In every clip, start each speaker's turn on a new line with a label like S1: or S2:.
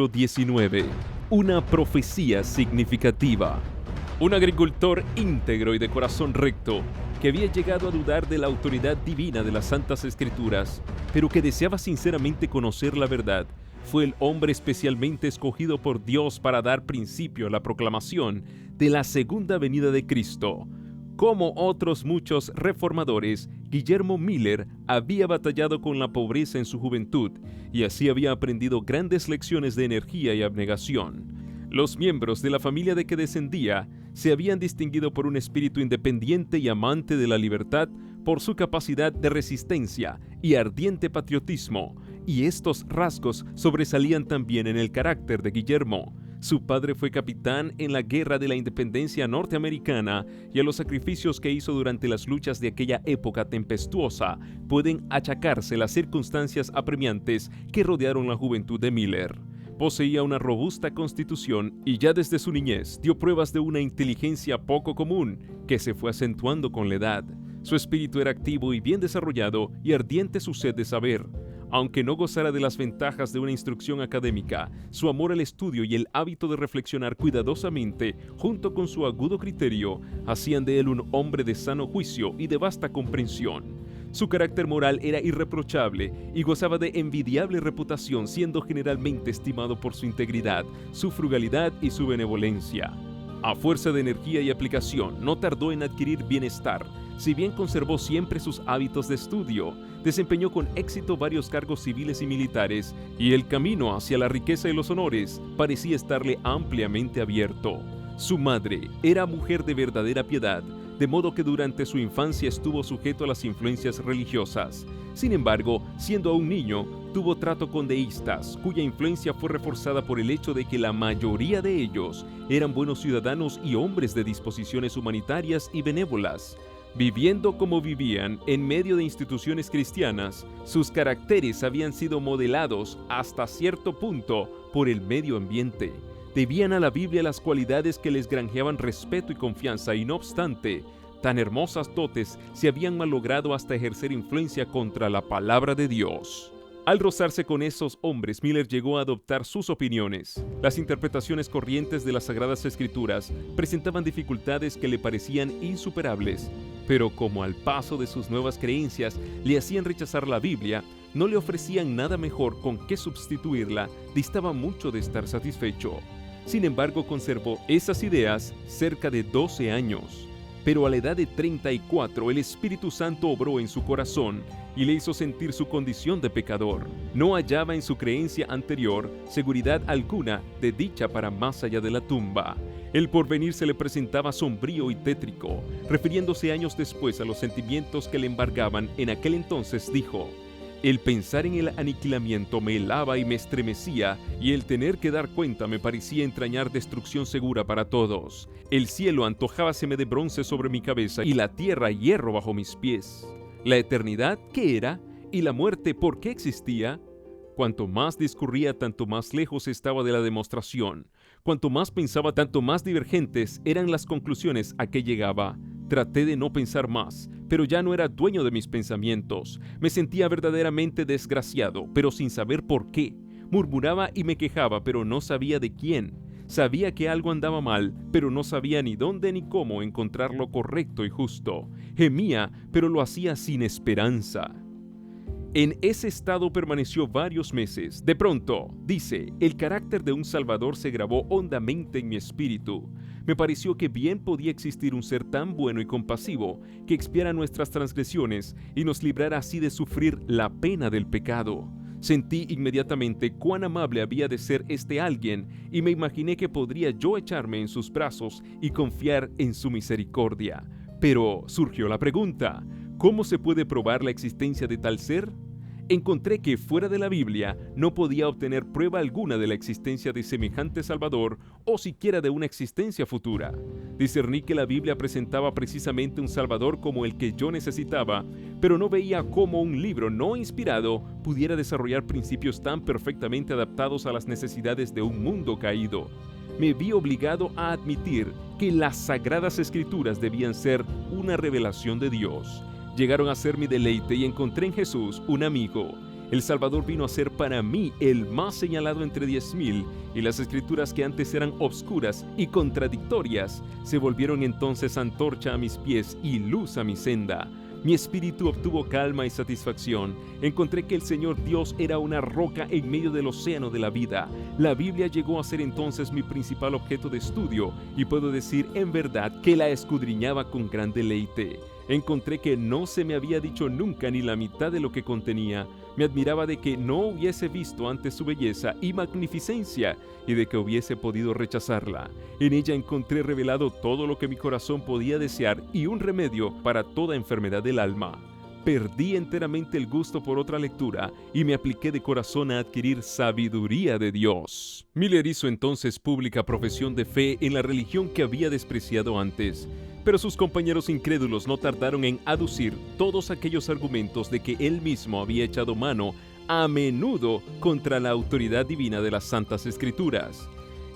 S1: Capítulo 19. Una profecía significativa. Un agricultor íntegro y de corazón recto, que había llegado a dudar de la autoridad divina de las Santas Escrituras, pero que deseaba sinceramente conocer la verdad, fue el hombre especialmente escogido por Dios para dar principio a la proclamación de la segunda venida de Cristo. Como otros muchos reformadores, Guillermo Miller había batallado con la pobreza en su juventud y así había aprendido grandes lecciones de energía y abnegación. Los miembros de la familia de que descendía se habían distinguido por un espíritu independiente y amante de la libertad, por su capacidad de resistencia y ardiente patriotismo, y estos rasgos sobresalían también en el carácter de Guillermo. Su padre fue capitán en la Guerra de la Independencia norteamericana y a los sacrificios que hizo durante las luchas de aquella época tempestuosa pueden achacarse las circunstancias apremiantes que rodearon la juventud de Miller. Poseía una robusta constitución y ya desde su niñez dio pruebas de una inteligencia poco común que se fue acentuando con la edad. Su espíritu era activo y bien desarrollado y ardiente su sed de saber. Aunque no gozara de las ventajas de una instrucción académica, su amor al estudio y el hábito de reflexionar cuidadosamente, junto con su agudo criterio, hacían de él un hombre de sano juicio y de vasta comprensión. Su carácter moral era irreprochable y gozaba de envidiable reputación, siendo generalmente estimado por su integridad, su frugalidad y su benevolencia. A fuerza de energía y aplicación, no tardó en adquirir bienestar. Si bien conservó siempre sus hábitos de estudio, desempeñó con éxito varios cargos civiles y militares, y el camino hacia la riqueza y los honores parecía estarle ampliamente abierto. Su madre era mujer de verdadera piedad, de modo que durante su infancia estuvo sujeto a las influencias religiosas. Sin embargo, siendo aún niño, tuvo trato con deístas, cuya influencia fue reforzada por el hecho de que la mayoría de ellos eran buenos ciudadanos y hombres de disposiciones humanitarias y benévolas. Viviendo como vivían en medio de instituciones cristianas, sus caracteres habían sido modelados hasta cierto punto por el medio ambiente. Debían a la Biblia las cualidades que les granjeaban respeto y confianza y no obstante, tan hermosas dotes se habían malogrado hasta ejercer influencia contra la palabra de Dios. Al rozarse con esos hombres, Miller llegó a adoptar sus opiniones. Las interpretaciones corrientes de las Sagradas Escrituras presentaban dificultades que le parecían insuperables, pero como al paso de sus nuevas creencias le hacían rechazar la Biblia, no le ofrecían nada mejor con que sustituirla, distaba mucho de estar satisfecho. Sin embargo, conservó esas ideas cerca de 12 años. Pero a la edad de 34, el Espíritu Santo obró en su corazón y le hizo sentir su condición de pecador. No hallaba en su creencia anterior seguridad alguna de dicha para más allá de la tumba. El porvenir se le presentaba sombrío y tétrico. Refiriéndose años después a los sentimientos que le embargaban en aquel entonces, dijo: el pensar en el aniquilamiento me helaba y me estremecía, y el tener que dar cuenta me parecía entrañar destrucción segura para todos. El cielo antojábaseme de bronce sobre mi cabeza, y la tierra hierro bajo mis pies. ¿La eternidad qué era? ¿Y la muerte por qué existía? Cuanto más discurría, tanto más lejos estaba de la demostración. Cuanto más pensaba, tanto más divergentes eran las conclusiones a que llegaba. Traté de no pensar más, pero ya no era dueño de mis pensamientos. Me sentía verdaderamente desgraciado, pero sin saber por qué. Murmuraba y me quejaba, pero no sabía de quién. Sabía que algo andaba mal, pero no sabía ni dónde ni cómo encontrar lo correcto y justo. Gemía, pero lo hacía sin esperanza. En ese estado permaneció varios meses. De pronto, dice, el carácter de un Salvador se grabó hondamente en mi espíritu. Me pareció que bien podía existir un ser tan bueno y compasivo que expiara nuestras transgresiones y nos librara así de sufrir la pena del pecado. Sentí inmediatamente cuán amable había de ser este alguien y me imaginé que podría yo echarme en sus brazos y confiar en su misericordia. Pero surgió la pregunta: ¿cómo se puede probar la existencia de tal ser? Encontré que fuera de la Biblia no podía obtener prueba alguna de la existencia de semejante Salvador o siquiera de una existencia futura. Discerní que la Biblia presentaba precisamente un Salvador como el que yo necesitaba, pero no veía cómo un libro no inspirado pudiera desarrollar principios tan perfectamente adaptados a las necesidades de un mundo caído. Me vi obligado a admitir que las Sagradas Escrituras debían ser una revelación de Dios. Llegaron a ser mi deleite y encontré en Jesús un amigo. El Salvador vino a ser para mí el más señalado entre 10,000, y las escrituras que antes eran obscuras y contradictorias se volvieron entonces antorcha a mis pies y luz a mi senda. Mi espíritu obtuvo calma y satisfacción. Encontré que el Señor Dios era una roca en medio del océano de la vida. La Biblia llegó a ser entonces mi principal objeto de estudio, y puedo decir en verdad que la escudriñaba con gran deleite. Encontré que no se me había dicho nunca ni la mitad de lo que contenía. Me admiraba de que no hubiese visto antes su belleza y magnificencia, y de que hubiese podido rechazarla. En ella encontré revelado todo lo que mi corazón podía desear y un remedio para toda enfermedad del alma. Perdí enteramente el gusto por otra lectura y me apliqué de corazón a adquirir sabiduría de Dios. Miller hizo entonces pública profesión de fe en la religión que había despreciado antes, pero sus compañeros incrédulos no tardaron en aducir todos aquellos argumentos de que él mismo había echado mano a menudo contra la autoridad divina de las Santas Escrituras.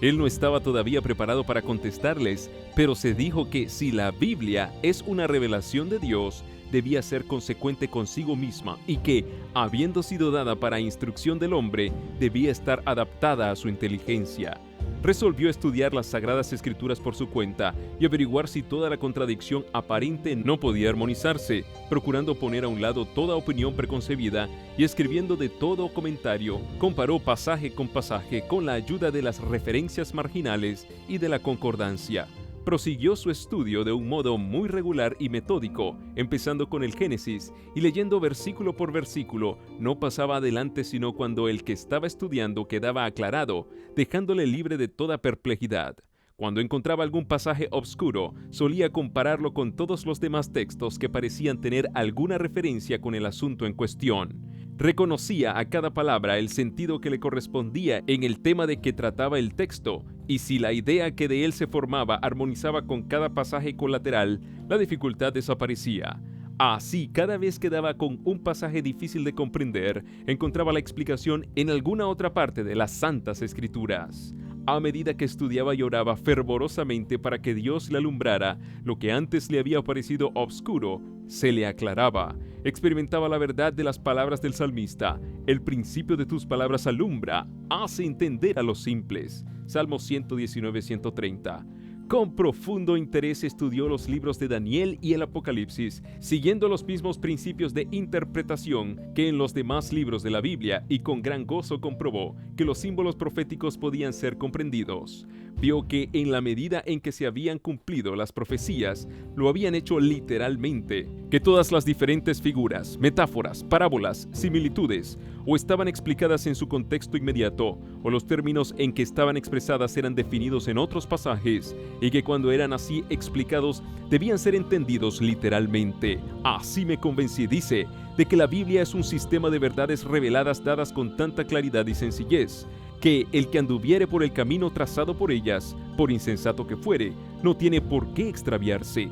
S1: Él no estaba todavía preparado para contestarles, pero se dijo que si la Biblia es una revelación de Dios, debía ser consecuente consigo misma y que, habiendo sido dada para instrucción del hombre, debía estar adaptada a su inteligencia. Resolvió estudiar las Sagradas Escrituras por su cuenta y averiguar si toda la contradicción aparente no podía armonizarse, procurando poner a un lado toda opinión preconcebida y escribiendo de todo comentario, comparó pasaje con pasaje con la ayuda de las referencias marginales y de la concordancia. Prosiguió su estudio de un modo muy regular y metódico, empezando con el Génesis y leyendo versículo por versículo. No pasaba adelante sino cuando el que estaba estudiando quedaba aclarado, dejándole libre de toda perplejidad. Cuando encontraba algún pasaje obscuro, solía compararlo con todos los demás textos que parecían tener alguna referencia con el asunto en cuestión. Reconocía a cada palabra el sentido que le correspondía en el tema de que trataba el texto, y si la idea que de él se formaba armonizaba con cada pasaje colateral, la dificultad desaparecía. Así, cada vez que daba con un pasaje difícil de comprender, encontraba la explicación en alguna otra parte de las Santas Escrituras. A medida que estudiaba y oraba fervorosamente para que Dios le alumbrara, lo que antes le había parecido obscuro, se le aclaraba. Experimentaba la verdad de las palabras del salmista: el principio de tus palabras alumbra, hace entender a los simples. Salmo 119, 130. Con profundo interés estudió los libros de Daniel y el Apocalipsis, siguiendo los mismos principios de interpretación que en los demás libros de la Biblia, y con gran gozo comprobó que los símbolos proféticos podían ser comprendidos. Vio que en la medida en que se habían cumplido las profecías, lo habían hecho literalmente, que todas las diferentes figuras, metáforas, parábolas, similitudes, o estaban explicadas en su contexto inmediato, o los términos en que estaban expresadas eran definidos en otros pasajes, y que cuando eran así explicados debían ser entendidos literalmente. Así me convencí, dice, de que la Biblia es un sistema de verdades reveladas dadas con tanta claridad y sencillez, que el que anduviere por el camino trazado por ellas, por insensato que fuere, no tiene por qué extraviarse.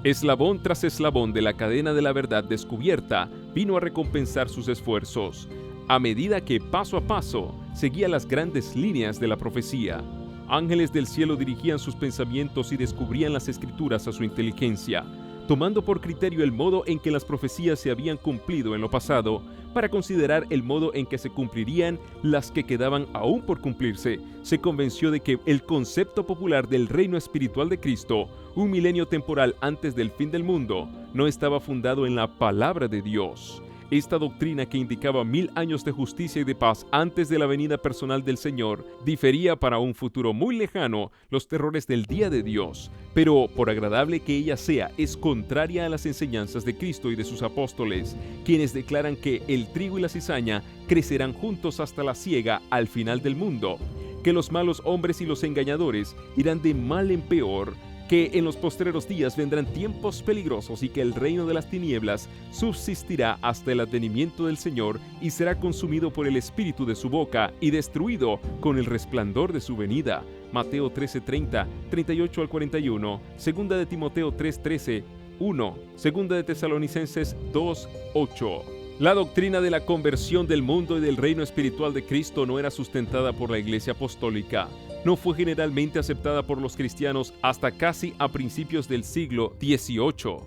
S1: Eslabón tras eslabón de la cadena de la verdad descubierta vino a recompensar sus esfuerzos, a medida que paso a paso seguía las grandes líneas de la profecía. Ángeles del cielo dirigían sus pensamientos y descubrían las escrituras a su inteligencia, tomando por criterio el modo en que las profecías se habían cumplido en lo pasado, para considerar el modo en que se cumplirían las que quedaban aún por cumplirse. Se convenció de que el concepto popular del reino espiritual de Cristo, un milenio temporal antes del fin del mundo, no estaba fundado en la palabra de Dios. Esta doctrina, que indicaba 1000 años de justicia y de paz antes de la venida personal del Señor, difería para un futuro muy lejano los terrores del día de Dios, pero por agradable que ella sea, es contraria a las enseñanzas de Cristo y de sus apóstoles, quienes declaran que el trigo y la cizaña crecerán juntos hasta la siega al final del mundo, que los malos hombres y los engañadores irán de mal en peor, que en los postreros días vendrán tiempos peligrosos y que el reino de las tinieblas subsistirá hasta el advenimiento del Señor y será consumido por el espíritu de su boca y destruido con el resplandor de su venida. Mateo 13:30, 38 al 41, Segunda de Timoteo 3:13, 1, Segunda de Tesalonicenses 2:8. La doctrina de la conversión del mundo y del reino espiritual de Cristo no era sustentada por la Iglesia Apostólica. No fue generalmente aceptada por los cristianos hasta casi a principios del siglo XVIII.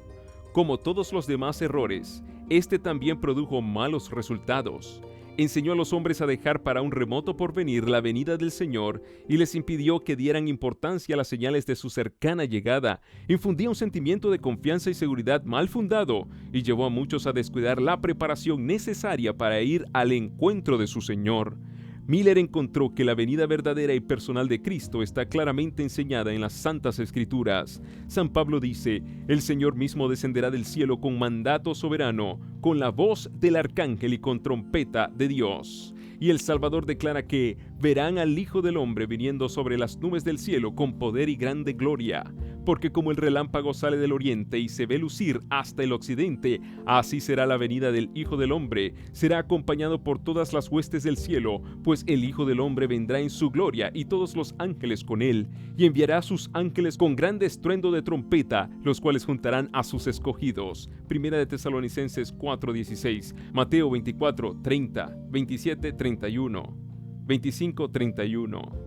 S1: Como todos los demás errores, este también produjo malos resultados. enseñó a los hombres a dejar para un remoto porvenir la venida del Señor y les impidió que dieran importancia a las señales de su cercana llegada. Infundía un sentimiento de confianza y seguridad mal fundado y llevó a muchos a descuidar la preparación necesaria para ir al encuentro de su Señor. Miller encontró que la venida verdadera y personal de Cristo está claramente enseñada en las Santas Escrituras. San Pablo dice: el Señor mismo descenderá del cielo con mandato soberano, con la voz del arcángel y con trompeta de Dios. Y el Salvador declara que verán al Hijo del Hombre viniendo sobre las nubes del cielo con poder y grande gloria. Porque como el relámpago sale del oriente y se ve lucir hasta el occidente, así será la venida del Hijo del Hombre. Será acompañado por todas las huestes del cielo, pues el Hijo del Hombre vendrá en su gloria y todos los ángeles con él, y enviará a sus ángeles con grande estruendo de trompeta, los cuales juntarán a sus escogidos. Primera de Tesalonicenses 4:16, Mateo 24:30, 27:31, 25:31.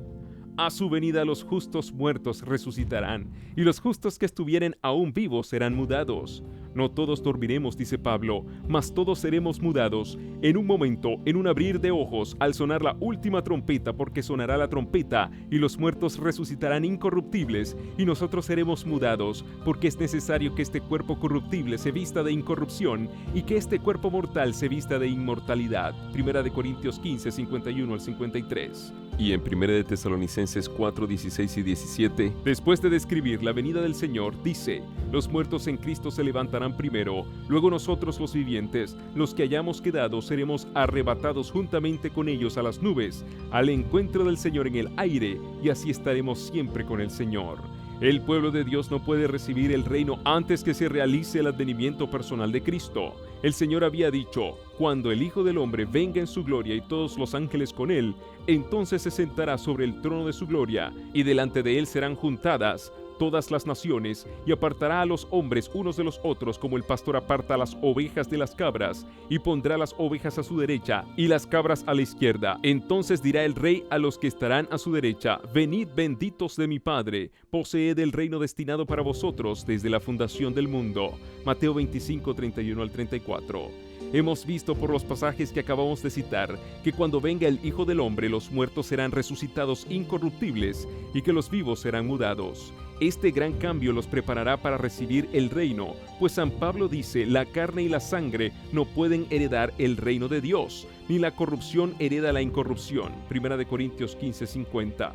S1: A su venida los justos muertos resucitarán, y los justos que estuvieren aún vivos serán mudados. No todos dormiremos, dice Pablo, mas todos seremos mudados, en un momento, en un abrir de ojos, al sonar la última trompeta, porque sonará la trompeta, y los muertos resucitarán incorruptibles, y nosotros seremos mudados, porque es necesario que este cuerpo corruptible se vista de incorrupción, y que este cuerpo mortal se vista de inmortalidad. Primera de Corintios 15, 51 al 53. Y en 1 de Tesalonicenses 4, 16 y 17, después de describir la venida del Señor, dice: los muertos en Cristo se levantarán primero, luego nosotros los vivientes, los que hayamos quedado, seremos arrebatados juntamente con ellos a las nubes, al encuentro del Señor en el aire, y así estaremos siempre con el Señor. El pueblo de Dios no puede recibir el reino antes que se realice el advenimiento personal de Cristo. El Señor había dicho: cuando el Hijo del Hombre venga en su gloria y todos los ángeles con él, entonces se sentará sobre el trono de su gloria, y delante de él serán juntadas todas las naciones, y apartará a los hombres unos de los otros, como el pastor aparta las ovejas de las cabras, y pondrá las ovejas a su derecha y las cabras a la izquierda. Entonces dirá el Rey a los que estarán a su derecha: venid, benditos de mi Padre, poseed el reino destinado para vosotros desde la fundación del mundo. Mateo 25, 31 al 34. Hemos visto por los pasajes que acabamos de citar que cuando venga el Hijo del Hombre, los muertos serán resucitados incorruptibles y que los vivos serán mudados. Este gran cambio los preparará para recibir el reino, pues San Pablo dice: la carne y la sangre no pueden heredar el reino de Dios, ni la corrupción hereda la incorrupción. Primera de Corintios 15, 50.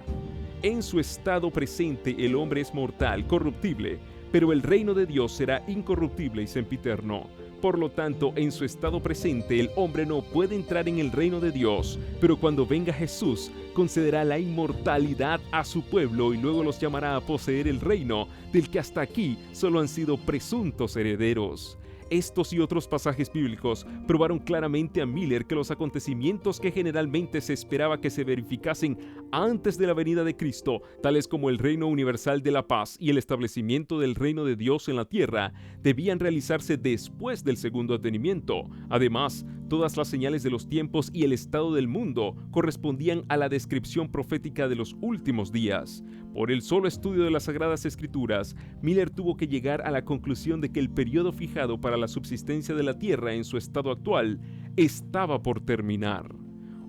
S1: En su estado presente el hombre es mortal, corruptible, pero el reino de Dios será incorruptible y sempiterno. Por lo tanto, en su estado presente el hombre no puede entrar en el reino de Dios, pero cuando venga Jesús, concederá la inmortalidad a su pueblo y luego los llamará a poseer el reino, del que hasta aquí solo han sido presuntos herederos. Estos y otros pasajes bíblicos probaron claramente a Miller que los acontecimientos que generalmente se esperaba que se verificasen antes de la venida de Cristo, tales como el reino universal de la paz y el establecimiento del reino de Dios en la tierra, debían realizarse después del segundo advenimiento. Además, todas las señales de los tiempos y el estado del mundo correspondían a la descripción profética de los últimos días. Por el solo estudio de las Sagradas Escrituras, Miller tuvo que llegar a la conclusión de que el periodo fijado para la subsistencia de la tierra en su estado actual estaba por terminar.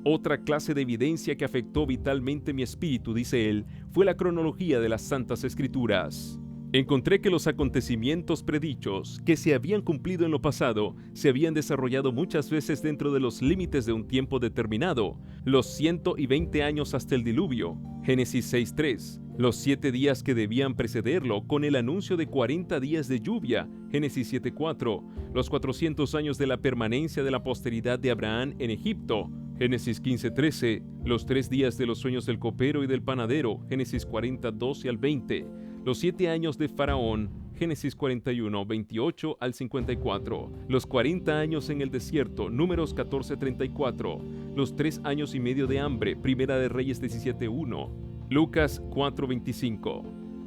S1: Otra clase de evidencia que afectó vitalmente mi espíritu, dice él, fue la cronología de las Santas Escrituras. Encontré que los acontecimientos predichos, que se habían cumplido en lo pasado, se habían desarrollado muchas veces dentro de los límites de un tiempo determinado: los 120 años hasta el diluvio, Génesis 6:3, los 7 días que debían precederlo, con el anuncio de 40 días de lluvia, Génesis 7:4, los 400 años de la permanencia de la posteridad de Abraham en Egipto, Génesis 15:13, los 3 días de los sueños del copero y del panadero, Génesis 40:12 al 20, los 7 años de Faraón, Génesis 41, 28 al 54, los 40 años en el desierto, Números 14:34, los 3 años y medio de hambre, Primera de Reyes 17:1, Lucas 4:25,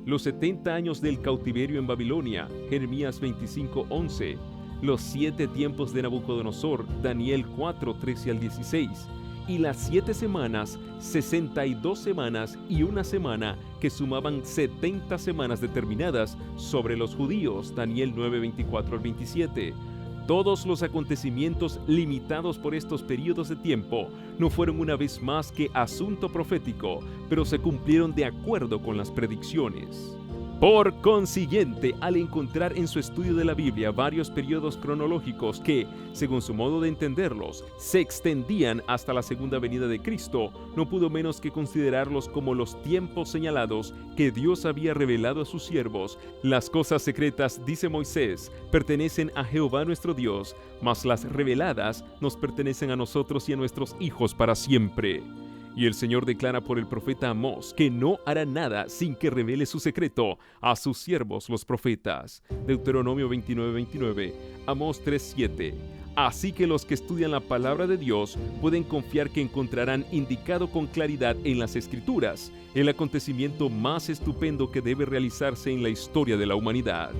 S1: los 70 años del cautiverio en Babilonia, Jeremías 25:11, los 7 tiempos de Nabucodonosor, Daniel 4:13 al 16, y las 7 semanas, 62 semanas y una semana, que sumaban 70 semanas determinadas sobre los judíos, Daniel 9:24 al 27. Todos los acontecimientos limitados por estos periodos de tiempo no fueron una vez más que asunto profético, pero se cumplieron de acuerdo con las predicciones. Por consiguiente, al encontrar en su estudio de la Biblia varios periodos cronológicos que, según su modo de entenderlos, se extendían hasta la segunda venida de Cristo, no pudo menos que considerarlos como los tiempos señalados que Dios había revelado a sus siervos. Las cosas secretas, dice Moisés, pertenecen a Jehová nuestro Dios, mas las reveladas nos pertenecen a nosotros y a nuestros hijos para siempre. Y el Señor declara por el profeta Amós que no hará nada sin que revele su secreto a sus siervos los profetas. Deuteronomio 29:29, Amós 3:7. Así que los que estudian la palabra de Dios pueden confiar que encontrarán indicado con claridad en las Escrituras el acontecimiento más estupendo que debe realizarse en la historia de la humanidad.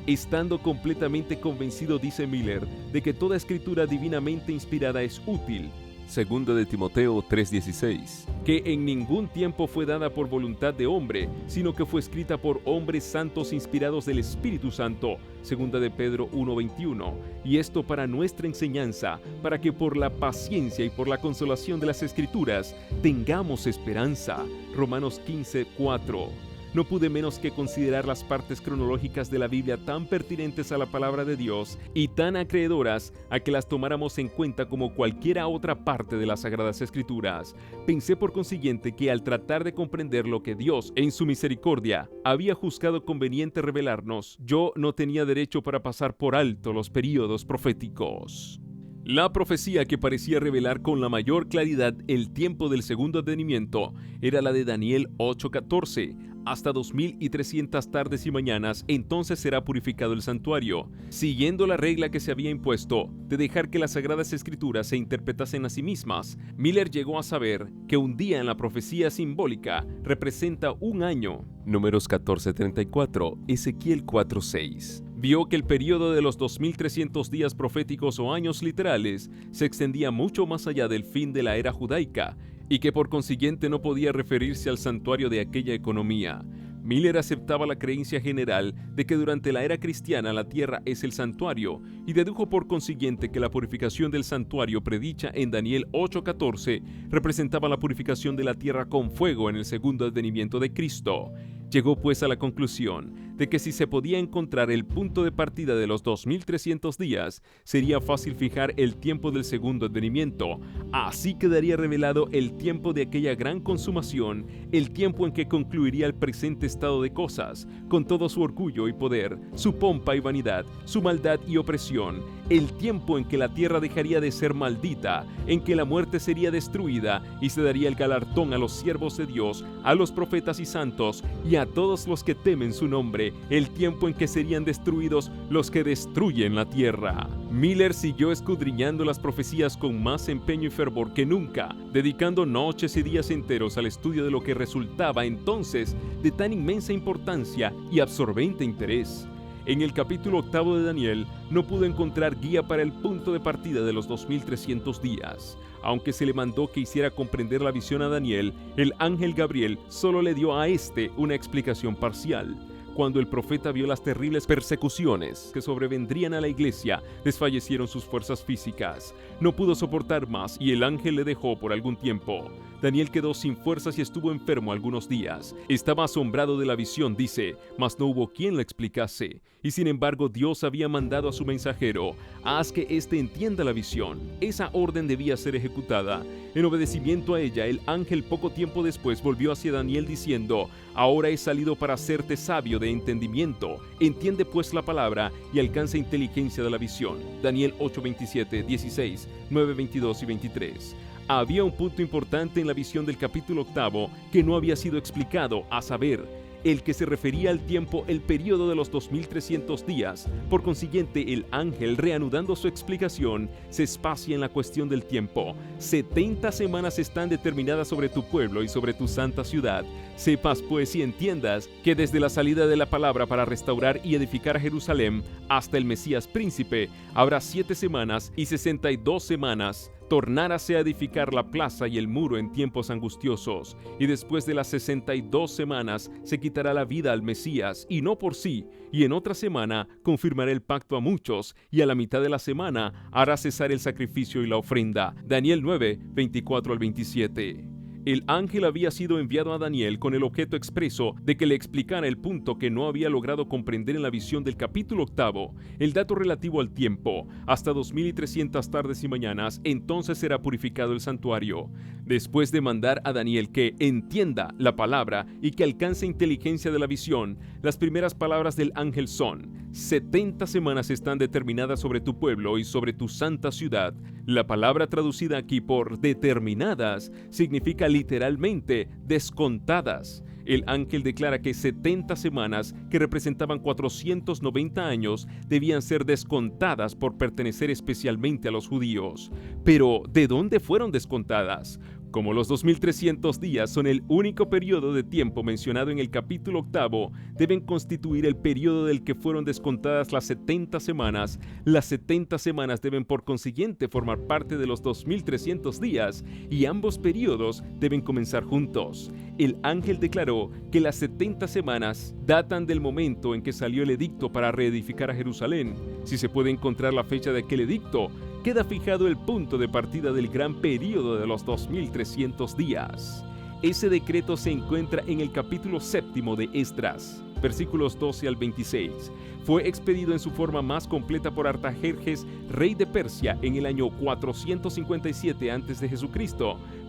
S1: Estando completamente convencido, dice Miller, de que toda escritura divinamente inspirada es útil, Segunda de Timoteo 3:16, que en ningún tiempo fue dada por voluntad de hombre, sino que fue escrita por hombres santos inspirados del Espíritu Santo, Segunda de Pedro 1:21, y esto para nuestra enseñanza, para que por la paciencia y por la consolación de las Escrituras tengamos esperanza, Romanos 15:4. No pude menos que considerar las partes cronológicas de la Biblia tan pertinentes a la palabra de Dios y tan acreedoras a que las tomáramos en cuenta como cualquiera otra parte de las Sagradas Escrituras. Pensé por consiguiente que al tratar de comprender lo que Dios, en su misericordia, había juzgado conveniente revelarnos, yo no tenía derecho para pasar por alto los períodos proféticos. La profecía que parecía revelar con la mayor claridad el tiempo del segundo advenimiento era la de Daniel 8:14. Hasta 2300 tardes y mañanas, entonces será purificado el santuario, siguiendo la regla que se había impuesto de dejar que las Sagradas Escrituras se interpretasen a sí mismas. Miller llegó a saber que un día en la profecía simbólica representa un año. Números 14:34, Ezequiel 4:6. Vio que el periodo de los 2300 días proféticos o años literales se extendía mucho más allá del fin de la era judaica y que por consiguiente no podía referirse al santuario de aquella economía. Miller aceptaba la creencia general de que durante la era cristiana la tierra es el santuario y dedujo por consiguiente que la purificación del santuario predicha en Daniel 8:14 representaba la purificación de la tierra con fuego en el segundo advenimiento de Cristo. Llegó pues a la conclusión de que si se podía encontrar el punto de partida de los 2300 días, sería fácil fijar el tiempo del segundo advenimiento. Así quedaría revelado el tiempo de aquella gran consumación, el tiempo en que concluiría el presente estado de cosas, con todo su orgullo y poder, su pompa y vanidad, su maldad y opresión, el tiempo en que la tierra dejaría de ser maldita, en que la muerte sería destruida y se daría el galardón a los siervos de Dios, a los profetas y santos y a todos los que temen su nombre, el tiempo en que serían destruidos los que destruyen la tierra. Miller siguió escudriñando las profecías con más empeño y fervor que nunca, dedicando noches y días enteros al estudio de lo que resultaba entonces de tan inmensa importancia y absorbente interés. En el capítulo 8 de Daniel no pudo encontrar guía para el punto de partida de los 2300 días. Aunque se le mandó que hiciera comprender la visión a Daniel, el ángel Gabriel solo le dio a éste una explicación parcial. Cuando el profeta vio las terribles persecuciones que sobrevendrían a la iglesia, desfallecieron sus fuerzas físicas. No pudo soportar más y el ángel le dejó por algún tiempo. Daniel quedó sin fuerzas y estuvo enfermo algunos días. Estaba asombrado de la visión, dice, mas no hubo quien la explicase. Y sin embargo Dios había mandado a su mensajero: haz que éste entienda la visión. Esa orden debía ser ejecutada. En obedecimiento a ella, el ángel poco tiempo después volvió hacia Daniel diciendo: ahora he salido para hacerte sabio de entendimiento. Entiende pues la palabra y alcanza inteligencia de la visión. Daniel 8:27, 16, 9, 22 y 23. Había un punto importante en la visión del capítulo 8 que no había sido explicado, a saber, el que se refería al tiempo, el período de los 2300 días. Por consiguiente, el ángel, reanudando su explicación, se espacia en la cuestión del tiempo. 70 semanas están determinadas sobre tu pueblo y sobre tu santa ciudad. Sepas pues y entiendas que desde la salida de la palabra para restaurar y edificar a Jerusalén hasta el Mesías príncipe, habrá 7 semanas y 62 semanas. tornárase a edificar la plaza y el muro en tiempos angustiosos, y después de las 62 semanas se quitará la vida al Mesías, y no por sí, y en otra semana confirmará el pacto a muchos, y a la mitad de la semana hará cesar el sacrificio y la ofrenda. Daniel 9, 24 al 27. El ángel había sido enviado a Daniel con el objeto expreso de que le explicara el punto que no había logrado comprender en la visión del capítulo 8, el dato relativo al tiempo. Hasta 2300 tardes y mañanas, entonces será purificado el santuario. Después de mandar a Daniel que entienda la palabra y que alcance inteligencia de la visión, las primeras palabras del ángel son: 70 semanas están determinadas sobre tu pueblo y sobre tu santa ciudad. La palabra traducida aquí por determinadas significa literalmente descontadas. El ángel declara que 70 semanas, que representaban 490 años, debían ser descontadas por pertenecer especialmente a los judíos. Pero, ¿de dónde fueron descontadas? Como los 2300 días son el único periodo de tiempo mencionado en el capítulo 8, deben constituir el periodo del que fueron descontadas las 70 semanas. Las 70 semanas deben por consiguiente formar parte de los 2300 días, y ambos periodos deben comenzar juntos. El ángel declaró que las 70 semanas datan del momento en que salió el edicto para reedificar a Jerusalén. Si se puede encontrar la fecha de aquel edicto, queda fijado el punto de partida del gran período de los 2300 días. Ese decreto se encuentra en el capítulo 7 de Esdras, versículos 12 al 26. Fue expedido en su forma más completa por Artajerjes, rey de Persia, en el año 457 a.C.,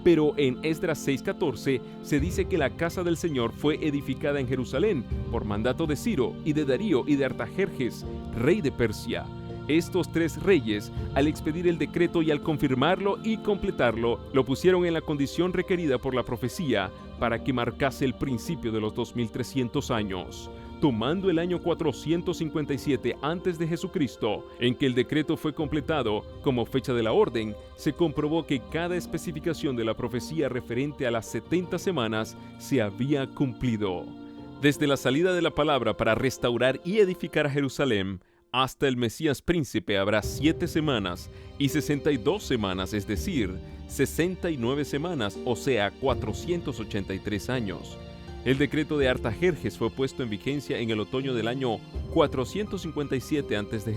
S1: pero en Esdras 6:14 se dice que la casa del Señor fue edificada en Jerusalén por mandato de Ciro y de Darío y de Artajerjes, rey de Persia. Estos tres reyes, al expedir el decreto y al confirmarlo y completarlo, lo pusieron en la condición requerida por la profecía para que marcase el principio de los 2300 años. Tomando el año 457 antes de Jesucristo, en que el decreto fue completado como fecha de la orden, se comprobó que cada especificación de la profecía referente a las 70 semanas se había cumplido. Desde la salida de la palabra para restaurar y edificar a Jerusalén, hasta el Mesías príncipe habrá 7 semanas y 62 semanas, es decir, 69 semanas, o sea, 483 años. El decreto de Artajerjes fue puesto en vigencia en el otoño del año 457 a.C.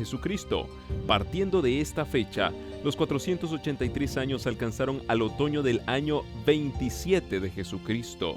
S1: Partiendo de esta fecha, los 483 años alcanzaron al otoño del año 27 de Jesucristo.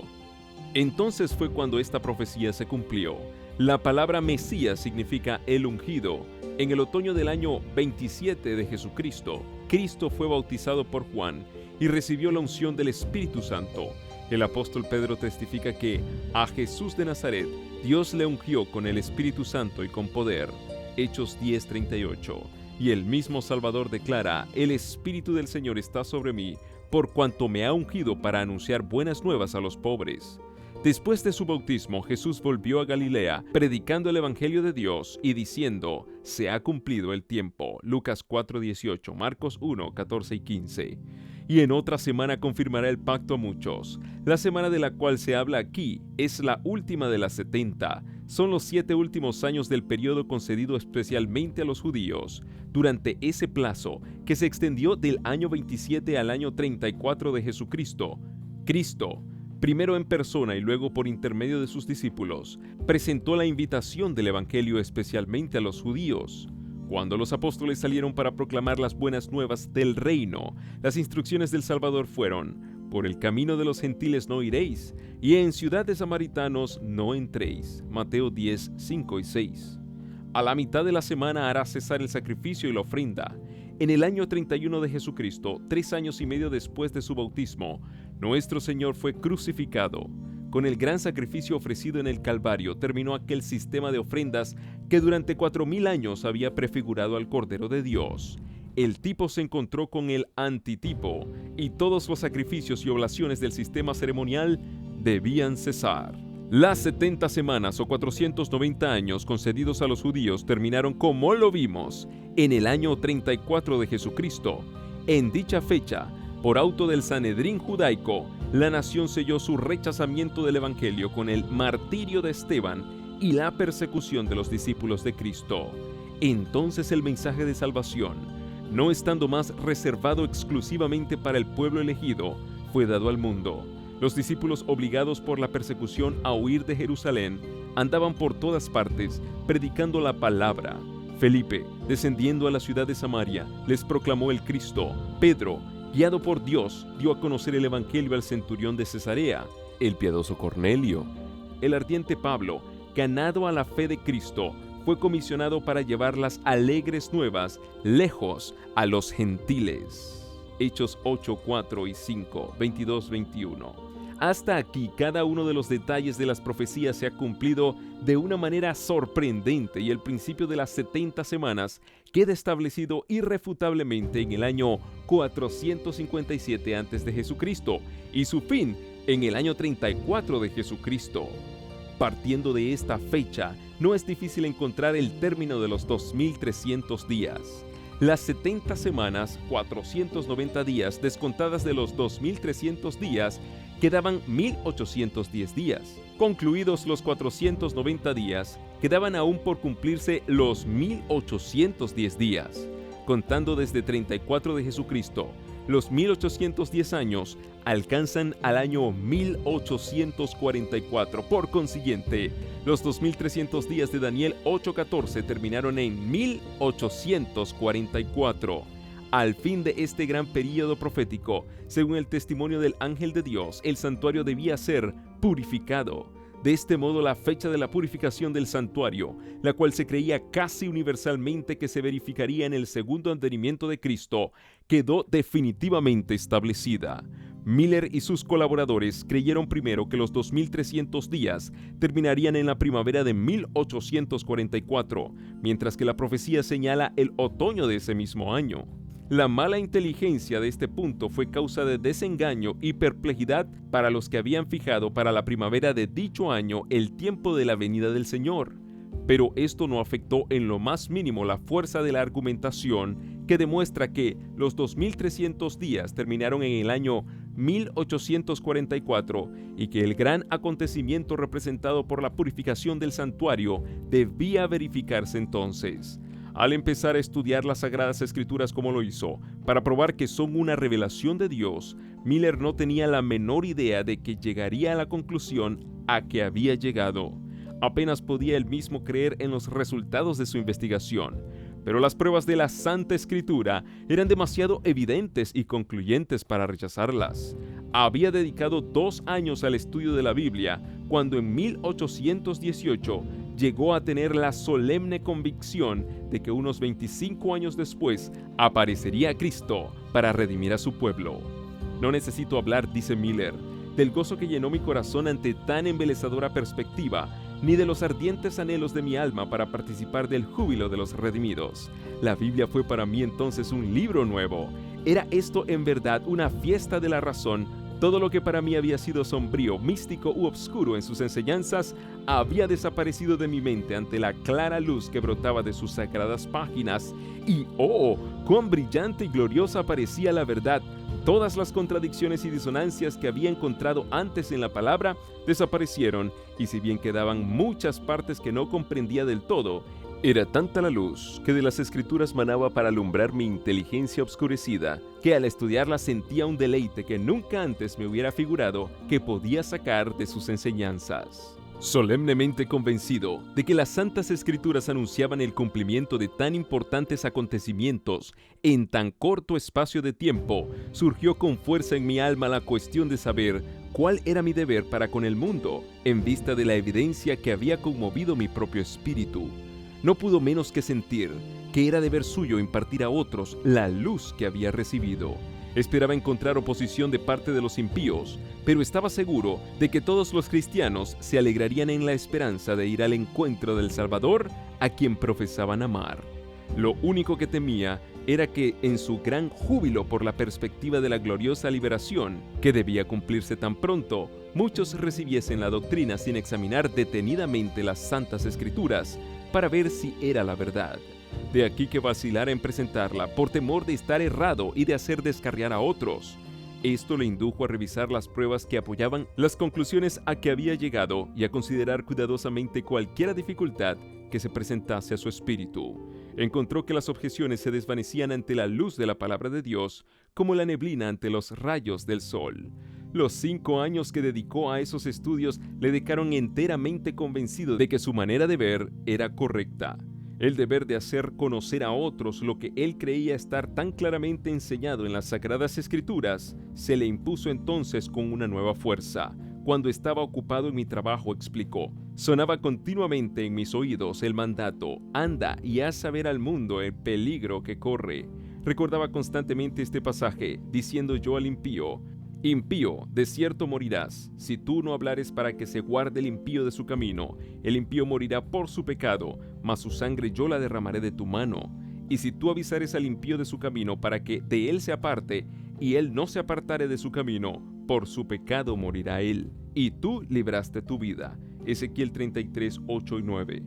S1: Entonces fue cuando esta profecía se cumplió. La palabra Mesías significa el ungido. En el otoño del año 27 de Jesucristo, Cristo fue bautizado por Juan y recibió la unción del Espíritu Santo. El apóstol Pedro testifica que a Jesús de Nazaret Dios le ungió con el Espíritu Santo y con poder. Hechos 10:38. Y el mismo Salvador declara: el Espíritu del Señor está sobre mí, por cuanto me ha ungido para anunciar buenas nuevas a los pobres. Después de su bautismo, Jesús volvió a Galilea, predicando el Evangelio de Dios y diciendo: se ha cumplido el tiempo. Lucas 4:18, Marcos 1:14 y 15. Y en otra semana confirmará el pacto a muchos. La semana de la cual se habla aquí es la última de las 70. Son los 7 últimos años del periodo concedido especialmente a los judíos. Durante ese plazo, que se extendió del año 27 al año 34 de Jesucristo, Cristo, primero en persona y luego por intermedio de sus discípulos, presentó la invitación del Evangelio especialmente a los judíos. Cuando los apóstoles salieron para proclamar las buenas nuevas del reino, las instrucciones del Salvador fueron: por el camino de los gentiles no iréis, y en ciudad de samaritanos no entréis. Mateo 10, 5 y 6. A la mitad de la semana hará cesar el sacrificio y la ofrenda. En el año 31 de Jesucristo, 3 años y medio después de su bautismo, nuestro Señor fue crucificado. Con el gran sacrificio ofrecido en el Calvario terminó aquel sistema de ofrendas que durante 4000 años había prefigurado al Cordero de Dios. El tipo se encontró con el antitipo, y todos los sacrificios y oblaciones del sistema ceremonial debían cesar. Las 70 semanas o 490 años concedidos a los judíos terminaron, como lo vimos, en el año 34 de Jesucristo. En dicha fecha, por auto del Sanedrín judaico, la nación selló su rechazamiento del Evangelio con el martirio de Esteban y la persecución de los discípulos de Cristo. Entonces el mensaje de salvación no estando más reservado exclusivamente para el pueblo elegido, fue dado al mundo. Los discípulos, obligados por la persecución a huir de Jerusalén, andaban por todas partes predicando la palabra. Felipe, descendiendo a la ciudad de Samaria, les proclamó el Cristo. Pedro, guiado por Dios, dio a conocer el evangelio al centurión de Cesarea, el piadoso Cornelio. El ardiente Pablo, ganado a la fe de Cristo, fue comisionado para llevar las alegres nuevas lejos a los gentiles. Hechos 8, 4 y 5, 22, 21. Hasta aquí, cada uno de los detalles de las profecías se ha cumplido de una manera sorprendente y el principio de las 70 semanas queda establecido irrefutablemente en el año 457 a.C. y su fin en el año 34 de Jesucristo. Partiendo de esta fecha, no es difícil encontrar el término de los 2300 días. Las 70 semanas, 490 días, descontadas de los 2300 días, quedaban 1810 días. Concluidos los 490 días, quedaban aún por cumplirse los 1810 días. Contando desde 34 de Jesucristo, los 1810 años alcanzan al año 1844. Por consiguiente, los 2300 días de Daniel 8:14 terminaron en 1844. Al fin de este gran período profético, según el testimonio del ángel de Dios, el santuario debía ser purificado. De este modo, la fecha de la purificación del santuario, la cual se creía casi universalmente que se verificaría en el segundo advenimiento de Cristo, quedó definitivamente establecida. Miller y sus colaboradores creyeron primero que los 2300 días terminarían en la primavera de 1844, mientras que la profecía señala el otoño de ese mismo año. La mala inteligencia de este punto fue causa de desengaño y perplejidad para los que habían fijado para la primavera de dicho año el tiempo de la venida del Señor. Pero esto no afectó en lo más mínimo la fuerza de la argumentación que demuestra que los 2300 días terminaron en el año 1844 y que el gran acontecimiento representado por la purificación del santuario debía verificarse entonces. Al empezar a estudiar las Sagradas Escrituras como lo hizo, para probar que son una revelación de Dios, Miller no tenía la menor idea de que llegaría a la conclusión a que había llegado. Apenas podía él mismo creer en los resultados de su investigación, pero las pruebas de la Santa Escritura eran demasiado evidentes y concluyentes para rechazarlas. Había dedicado 2 años al estudio de la Biblia, cuando en 1818 llegó a tener la solemne convicción de que unos 25 años después aparecería Cristo para redimir a su pueblo. No necesito hablar, dice Miller, del gozo que llenó mi corazón ante tan embelesadora perspectiva, ni de los ardientes anhelos de mi alma para participar del júbilo de los redimidos. La Biblia fue para mí entonces un libro nuevo. Era esto en verdad una fiesta de la razón. Todo lo que para mí había sido sombrío, místico u obscuro en sus enseñanzas había desaparecido de mi mente ante la clara luz que brotaba de sus sagradas páginas. Y ¡oh! ¡Cuán brillante y gloriosa parecía la verdad! Todas las contradicciones y disonancias que había encontrado antes en la palabra desaparecieron, y si bien quedaban muchas partes que no comprendía del todo, era tanta la luz que de las Escrituras manaba para alumbrar mi inteligencia obscurecida, que al estudiarlas sentía un deleite que nunca antes me hubiera figurado que podía sacar de sus enseñanzas. Solemnemente convencido de que las Santas Escrituras anunciaban el cumplimiento de tan importantes acontecimientos en tan corto espacio de tiempo, surgió con fuerza en mi alma la cuestión de saber cuál era mi deber para con el mundo, en vista de la evidencia que había conmovido mi propio espíritu. No pudo menos que sentir que era deber suyo impartir a otros la luz que había recibido. Esperaba encontrar oposición de parte de los impíos, pero estaba seguro de que todos los cristianos se alegrarían en la esperanza de ir al encuentro del Salvador a quien profesaban amar. Lo único que temía era que en su gran júbilo por la perspectiva de la gloriosa liberación, que debía cumplirse tan pronto, muchos recibiesen la doctrina sin examinar detenidamente las Santas Escrituras para ver si era la verdad. De aquí que vacilara en presentarla por temor de estar errado y de hacer descarriar a otros. Esto le indujo a revisar las pruebas que apoyaban las conclusiones a que había llegado y a considerar cuidadosamente cualquier dificultad que se presentase a su espíritu. Encontró que las objeciones se desvanecían ante la luz de la palabra de Dios, como la neblina ante los rayos del sol. Los 5 años que dedicó a esos estudios le dejaron enteramente convencido de que su manera de ver era correcta. El deber de hacer conocer a otros lo que él creía estar tan claramente enseñado en las Sagradas Escrituras se le impuso entonces con una nueva fuerza. Cuando estaba ocupado en mi trabajo, explicó, sonaba continuamente en mis oídos el mandato: anda y haz saber al mundo el peligro que corre. Recordaba constantemente este pasaje, diciendo yo al impío: impío, de cierto morirás, si tú no hablares para que se guarde el impío de su camino. El impío morirá por su pecado, mas su sangre yo la derramaré de tu mano. Y si tú avisares al impío de su camino para que de él se aparte, y él no se apartare de su camino, por su pecado morirá él, y tú libraste tu vida. Ezequiel 33, 8 y 9.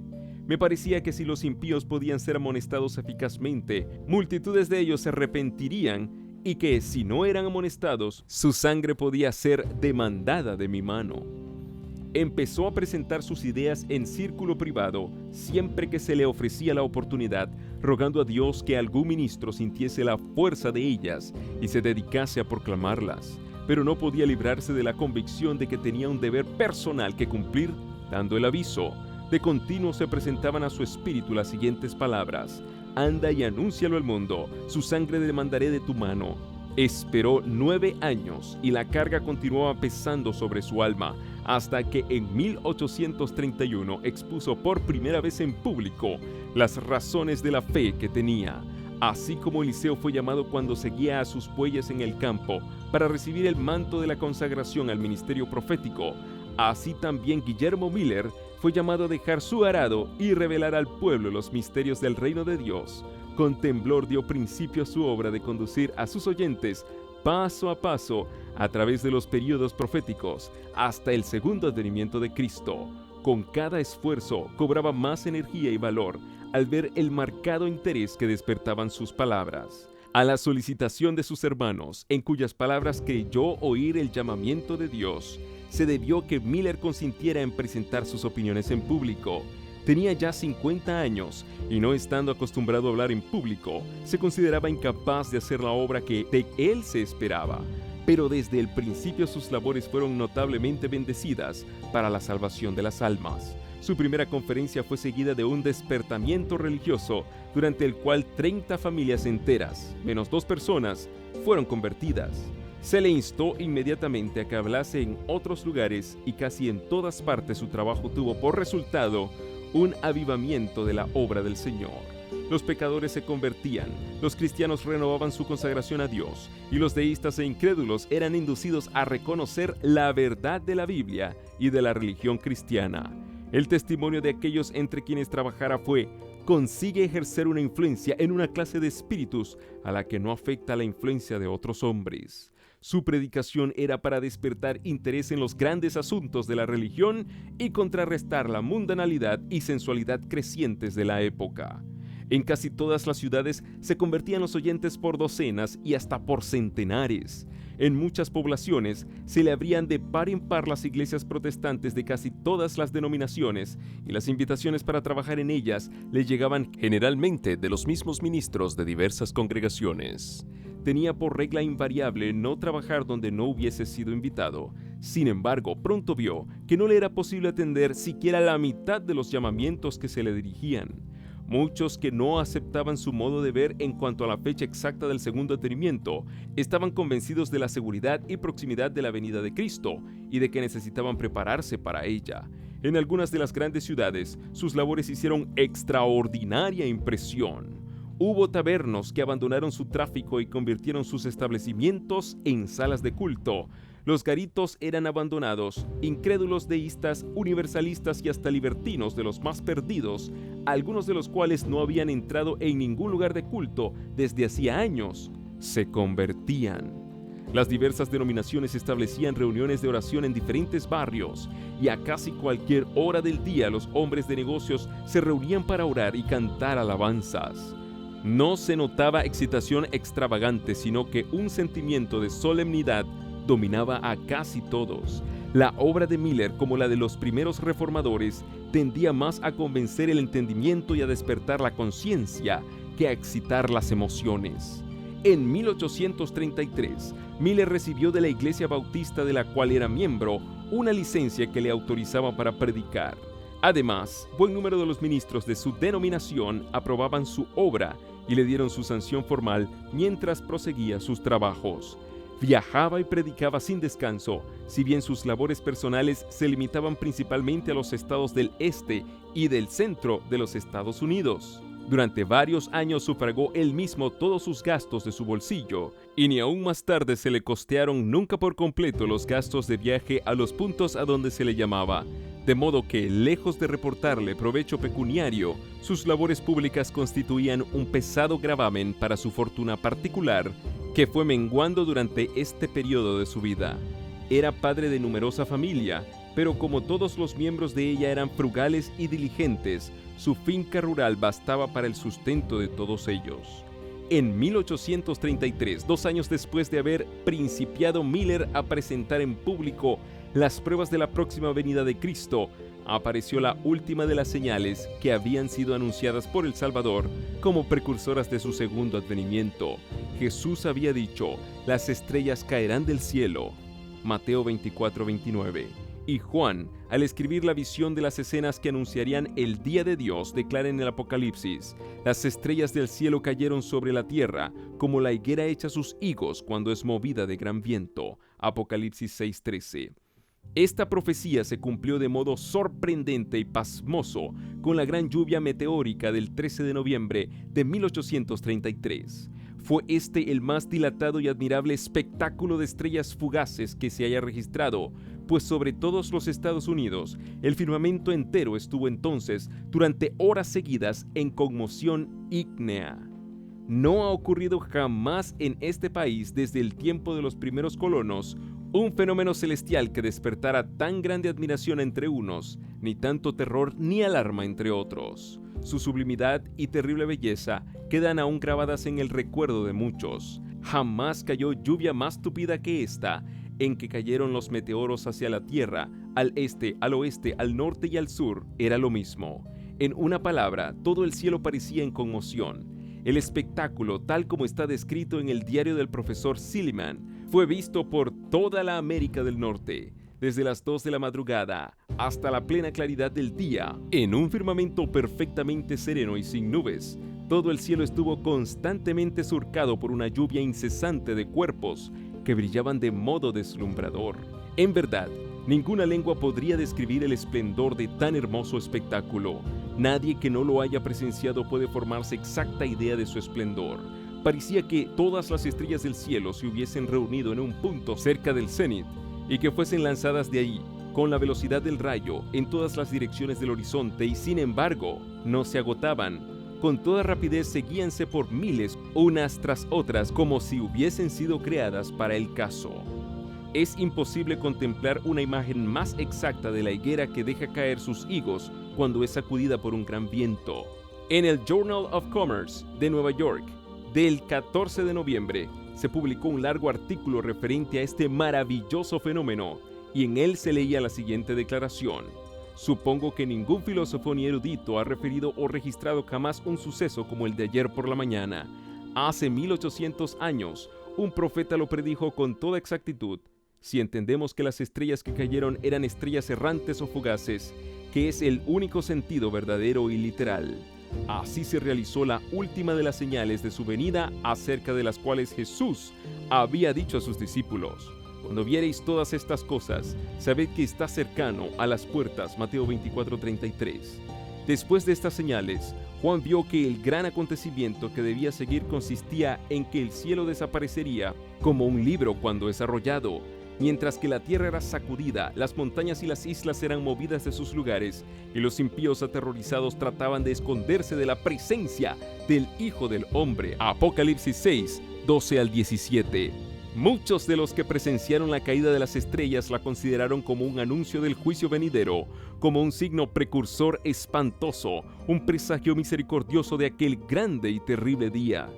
S1: Me parecía que si los impíos podían ser amonestados eficazmente, multitudes de ellos se arrepentirían, y que si no eran amonestados, su sangre podía ser demandada de mi mano. Empezó a presentar sus ideas en círculo privado siempre que se le ofrecía la oportunidad, rogando a Dios que algún ministro sintiese la fuerza de ellas y se dedicase a proclamarlas. Pero no podía librarse de la convicción de que tenía un deber personal que cumplir, dando el aviso. De continuo se presentaban a su espíritu las siguientes palabras: anda y anúncialo al mundo, su sangre demandaré de tu mano. Esperó 9 años y la carga continuaba pesando sobre su alma, hasta que en 1831 expuso por primera vez en público las razones de la fe que tenía. Así como Eliseo fue llamado cuando seguía a sus bueyes en el campo para recibir el manto de la consagración al ministerio profético, así también Guillermo Miller fue llamado a dejar su arado y revelar al pueblo los misterios del reino de Dios. Con temblor dio principio a su obra de conducir a sus oyentes paso a paso a través de los períodos proféticos hasta el segundo advenimiento de Cristo. Con cada esfuerzo cobraba más energía y valor al ver el marcado interés que despertaban sus palabras. A la solicitación de sus hermanos, en cuyas palabras creyó oír el llamamiento de Dios, se debió que Miller consintiera en presentar sus opiniones en público. Tenía ya 50 años y no estando acostumbrado a hablar en público, se consideraba incapaz de hacer la obra que de él se esperaba. Pero desde el principio sus labores fueron notablemente bendecidas para la salvación de las almas. Su primera conferencia fue seguida de un despertamiento religioso, durante el cual 30 familias enteras, menos 2 personas, fueron convertidas. Se le instó inmediatamente a que hablase en otros lugares y casi en todas partes su trabajo tuvo por resultado un avivamiento de la obra del Señor. Los pecadores se convertían, los cristianos renovaban su consagración a Dios y los deístas e incrédulos eran inducidos a reconocer la verdad de la Biblia y de la religión cristiana. El testimonio de aquellos entre quienes trabajara fue: consigue ejercer una influencia en una clase de espíritus a la que no afecta la influencia de otros hombres. Su predicación era para despertar interés en los grandes asuntos de la religión y contrarrestar la mundanalidad y sensualidad crecientes de la época. En casi todas las ciudades se convertían los oyentes por docenas y hasta por centenares. En muchas poblaciones se le abrían de par en par las iglesias protestantes de casi todas las denominaciones y las invitaciones para trabajar en ellas le llegaban generalmente de los mismos ministros de diversas congregaciones. Tenía por regla invariable no trabajar donde no hubiese sido invitado. Sin embargo, pronto vio que no le era posible atender siquiera la mitad de los llamamientos que se le dirigían. Muchos que no aceptaban su modo de ver en cuanto a la fecha exacta del segundo advenimiento estaban convencidos de la seguridad y proximidad de la venida de Cristo y de que necesitaban prepararse para ella. En algunas de las grandes ciudades, sus labores hicieron extraordinaria impresión. Hubo tabernos que abandonaron su tráfico y convirtieron sus establecimientos en salas de culto. Los garitos eran abandonados, incrédulos deístas, universalistas y hasta libertinos de los más perdidos, algunos de los cuales no habían entrado en ningún lugar de culto desde hacía años, se convertían. Las diversas denominaciones establecían reuniones de oración en diferentes barrios y a casi cualquier hora del día los hombres de negocios se reunían para orar y cantar alabanzas. No se notaba excitación extravagante, sino que un sentimiento de solemnidad dominaba a casi todos. La obra de Miller, como la de los primeros reformadores, tendía más a convencer el entendimiento y a despertar la conciencia que a excitar las emociones. En 1833, Miller recibió de la Iglesia Bautista de la cual era miembro una licencia que le autorizaba para predicar. Además, buen número de los ministros de su denominación aprobaban su obra y le dieron su sanción formal mientras proseguía sus trabajos. Viajaba y predicaba sin descanso, si bien sus labores personales se limitaban principalmente a los estados del este y del centro de los Estados Unidos. Durante varios años sufragó él mismo todos sus gastos de su bolsillo, y ni aún más tarde se le costearon nunca por completo los gastos de viaje a los puntos a donde se le llamaba, de modo que, lejos de reportarle provecho pecuniario, sus labores públicas constituían un pesado gravamen para su fortuna particular, que fue menguando durante este periodo de su vida. Era padre de numerosa familia, pero como todos los miembros de ella eran frugales y diligentes, su finca rural bastaba para el sustento de todos ellos. En 1833, 2 años después de haber principiado Miller a presentar en público las pruebas de la próxima venida de Cristo, apareció la última de las señales que habían sido anunciadas por el Salvador como precursoras de su segundo advenimiento. Jesús había dicho: las estrellas caerán del cielo. Mateo 24:29. Y Juan, al escribir la visión de las escenas que anunciarían el día de Dios, declara en el Apocalipsis: las estrellas del cielo cayeron sobre la tierra, como la higuera echa sus higos cuando es movida de gran viento. Apocalipsis 6:13. Esta profecía se cumplió de modo sorprendente y pasmoso con la gran lluvia meteórica del 13 de noviembre de 1833. Fue este el más dilatado y admirable espectáculo de estrellas fugaces que se haya registrado, pues sobre todos los Estados Unidos, el firmamento entero estuvo entonces durante horas seguidas en conmoción ígnea. No ha ocurrido jamás en este país desde el tiempo de los primeros colonos un fenómeno celestial que despertara tan grande admiración entre unos, ni tanto terror ni alarma entre otros. Su sublimidad y terrible belleza quedan aún grabadas en el recuerdo de muchos. Jamás cayó lluvia más tupida que esta, en que cayeron los meteoros hacia la tierra, al este, al oeste, al norte y al sur, era lo mismo. En una palabra, todo el cielo parecía en conmoción. El espectáculo, tal como está descrito en el diario del profesor Silliman, fue visto por toda la América del Norte, desde las 2 de la madrugada hasta la plena claridad del día, en un firmamento perfectamente sereno y sin nubes. Todo el cielo estuvo constantemente surcado por una lluvia incesante de cuerpos que brillaban de modo deslumbrador. En verdad, ninguna lengua podría describir el esplendor de tan hermoso espectáculo. Nadie que no lo haya presenciado puede formarse exacta idea de su esplendor. Parecía que todas las estrellas del cielo se hubiesen reunido en un punto cerca del cenit y que fuesen lanzadas de ahí, con la velocidad del rayo, en todas las direcciones del horizonte, y sin embargo, no se agotaban. Con toda rapidez seguíanse por miles, unas tras otras, como si hubiesen sido creadas para el caso. Es imposible contemplar una imagen más exacta de la higuera que deja caer sus higos cuando es sacudida por un gran viento. En el Journal of Commerce de Nueva York, del 14 de noviembre, se publicó un largo artículo referente a este maravilloso fenómeno, y en él se leía la siguiente declaración: supongo que ningún filósofo ni erudito ha referido o registrado jamás un suceso como el de ayer por la mañana. Hace 1800 años, un profeta lo predijo con toda exactitud. Si entendemos que las estrellas que cayeron eran estrellas errantes o fugaces, que es el único sentido verdadero y literal. Así se realizó la última de las señales de su venida, acerca de las cuales Jesús había dicho a sus discípulos: cuando viereis todas estas cosas, sabed que está cercano a las puertas. Mateo 24:33. Después de estas señales, Juan vio que el gran acontecimiento que debía seguir consistía en que el cielo desaparecería como un libro cuando es arrollado. Mientras que la tierra era sacudida, las montañas y las islas eran movidas de sus lugares, y los impíos aterrorizados trataban de esconderse de la presencia del Hijo del Hombre. Apocalipsis 6, 12 al 17. Muchos de los que presenciaron la caída de las estrellas la consideraron como un anuncio del juicio venidero, como un signo precursor espantoso, un presagio misericordioso de aquel grande y terrible día.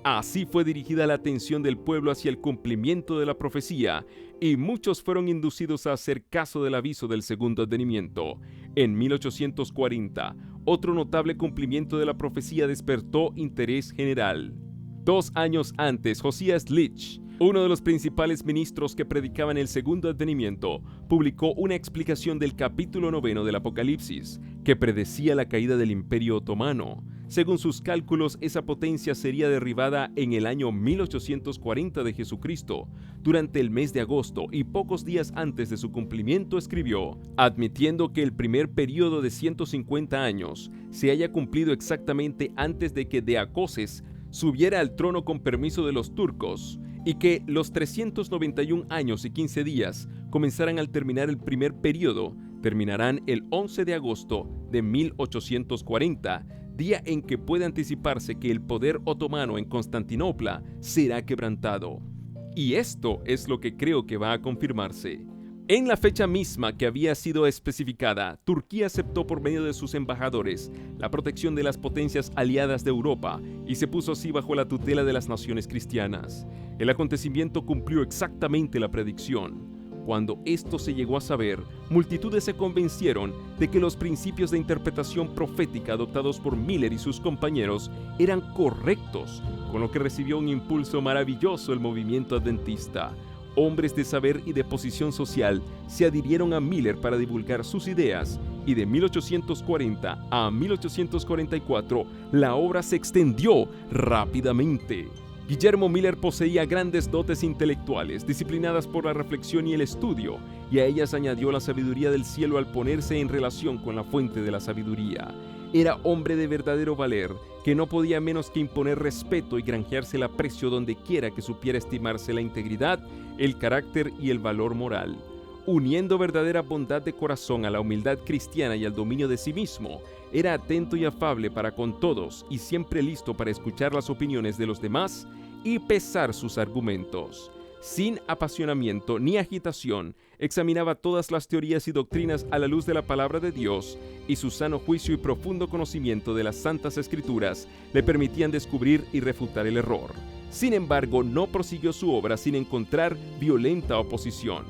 S1: Así fue dirigida la atención del pueblo hacia el cumplimiento de la profecía, y muchos fueron inducidos a hacer caso del aviso del segundo advenimiento. En 1840, otro notable cumplimiento de la profecía despertó interés general. 2 años antes, Josías Litch, uno de los principales ministros que predicaban el segundo advenimiento, publicó una explicación del capítulo 9 del Apocalipsis, que predecía la caída del Imperio Otomano. Según sus cálculos, esa potencia sería derribada en el año 1840 de Jesucristo. Durante el mes de agosto y pocos días antes de su cumplimiento escribió, admitiendo que el primer periodo de 150 años se haya cumplido exactamente antes de que Deacoses subiera al trono con permiso de los turcos, y que los 391 años y 15 días comenzaran al terminar el primer periodo, terminarán el 11 de agosto de 1840, día en que puede anticiparse que el poder otomano en Constantinopla será quebrantado. Y esto es lo que creo que va a confirmarse. En la fecha misma que había sido especificada, Turquía aceptó por medio de sus embajadores la protección de las potencias aliadas de Europa y se puso así bajo la tutela de las naciones cristianas. El acontecimiento cumplió exactamente la predicción. Cuando esto se llegó a saber, multitudes se convencieron de que los principios de interpretación profética adoptados por Miller y sus compañeros eran correctos, con lo que recibió un impulso maravilloso el movimiento adventista. Hombres de saber y de posición social se adhirieron a Miller para divulgar sus ideas, y de 1840 a 1844 la obra se extendió rápidamente. Guillermo Miller poseía grandes dotes intelectuales, disciplinadas por la reflexión y el estudio, y a ellas añadió la sabiduría del cielo al ponerse en relación con la fuente de la sabiduría. Era hombre de verdadero valer, que no podía menos que imponer respeto y granjearse el aprecio donde quiera que supiera estimarse la integridad, el carácter y el valor moral. Uniendo verdadera bondad de corazón a la humildad cristiana y al dominio de sí mismo, era atento y afable para con todos y siempre listo para escuchar las opiniones de los demás y pesar sus argumentos. Sin apasionamiento ni agitación, examinaba todas las teorías y doctrinas a la luz de la palabra de Dios, y su sano juicio y profundo conocimiento de las Santas Escrituras le permitían descubrir y refutar el error. Sin embargo, no prosiguió su obra sin encontrar violenta oposición.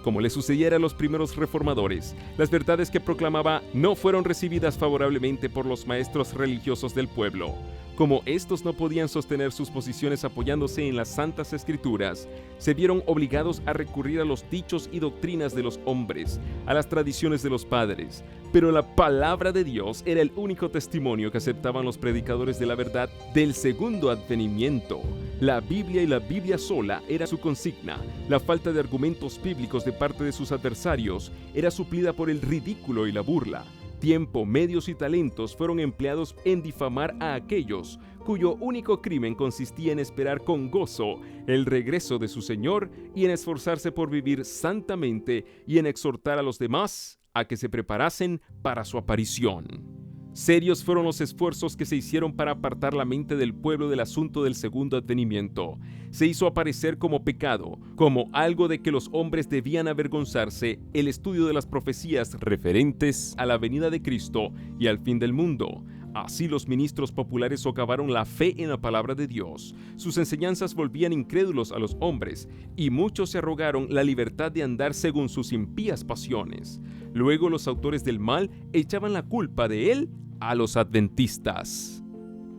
S1: Como le sucediera a los primeros reformadores, las verdades que proclamaba no fueron recibidas favorablemente por los maestros religiosos del pueblo. Como estos no podían sostener sus posiciones apoyándose en las Santas Escrituras, se vieron obligados a recurrir a los dichos y doctrinas de los hombres, a las tradiciones de los padres. Pero la palabra de Dios era el único testimonio que aceptaban los predicadores de la verdad del segundo advenimiento. La Biblia y la Biblia sola era su consigna. La falta de argumentos bíblicos de parte de sus adversarios era suplida por el ridículo y la burla. Tiempo, medios y talentos fueron empleados en difamar a aquellos cuyo único crimen consistía en esperar con gozo el regreso de su Señor y en esforzarse por vivir santamente y en exhortar a los demás a que se preparasen para su aparición. Serios fueron los esfuerzos que se hicieron para apartar la mente del pueblo del asunto del segundo advenimiento. Se hizo aparecer como pecado, como algo de que los hombres debían avergonzarse, el estudio de las profecías referentes a la venida de Cristo y al fin del mundo. Así los ministros populares socavaron la fe en la palabra de Dios. Sus enseñanzas volvían incrédulos a los hombres, y muchos se arrogaron la libertad de andar según sus impías pasiones. Luego los autores del mal echaban la culpa de él a los adventistas.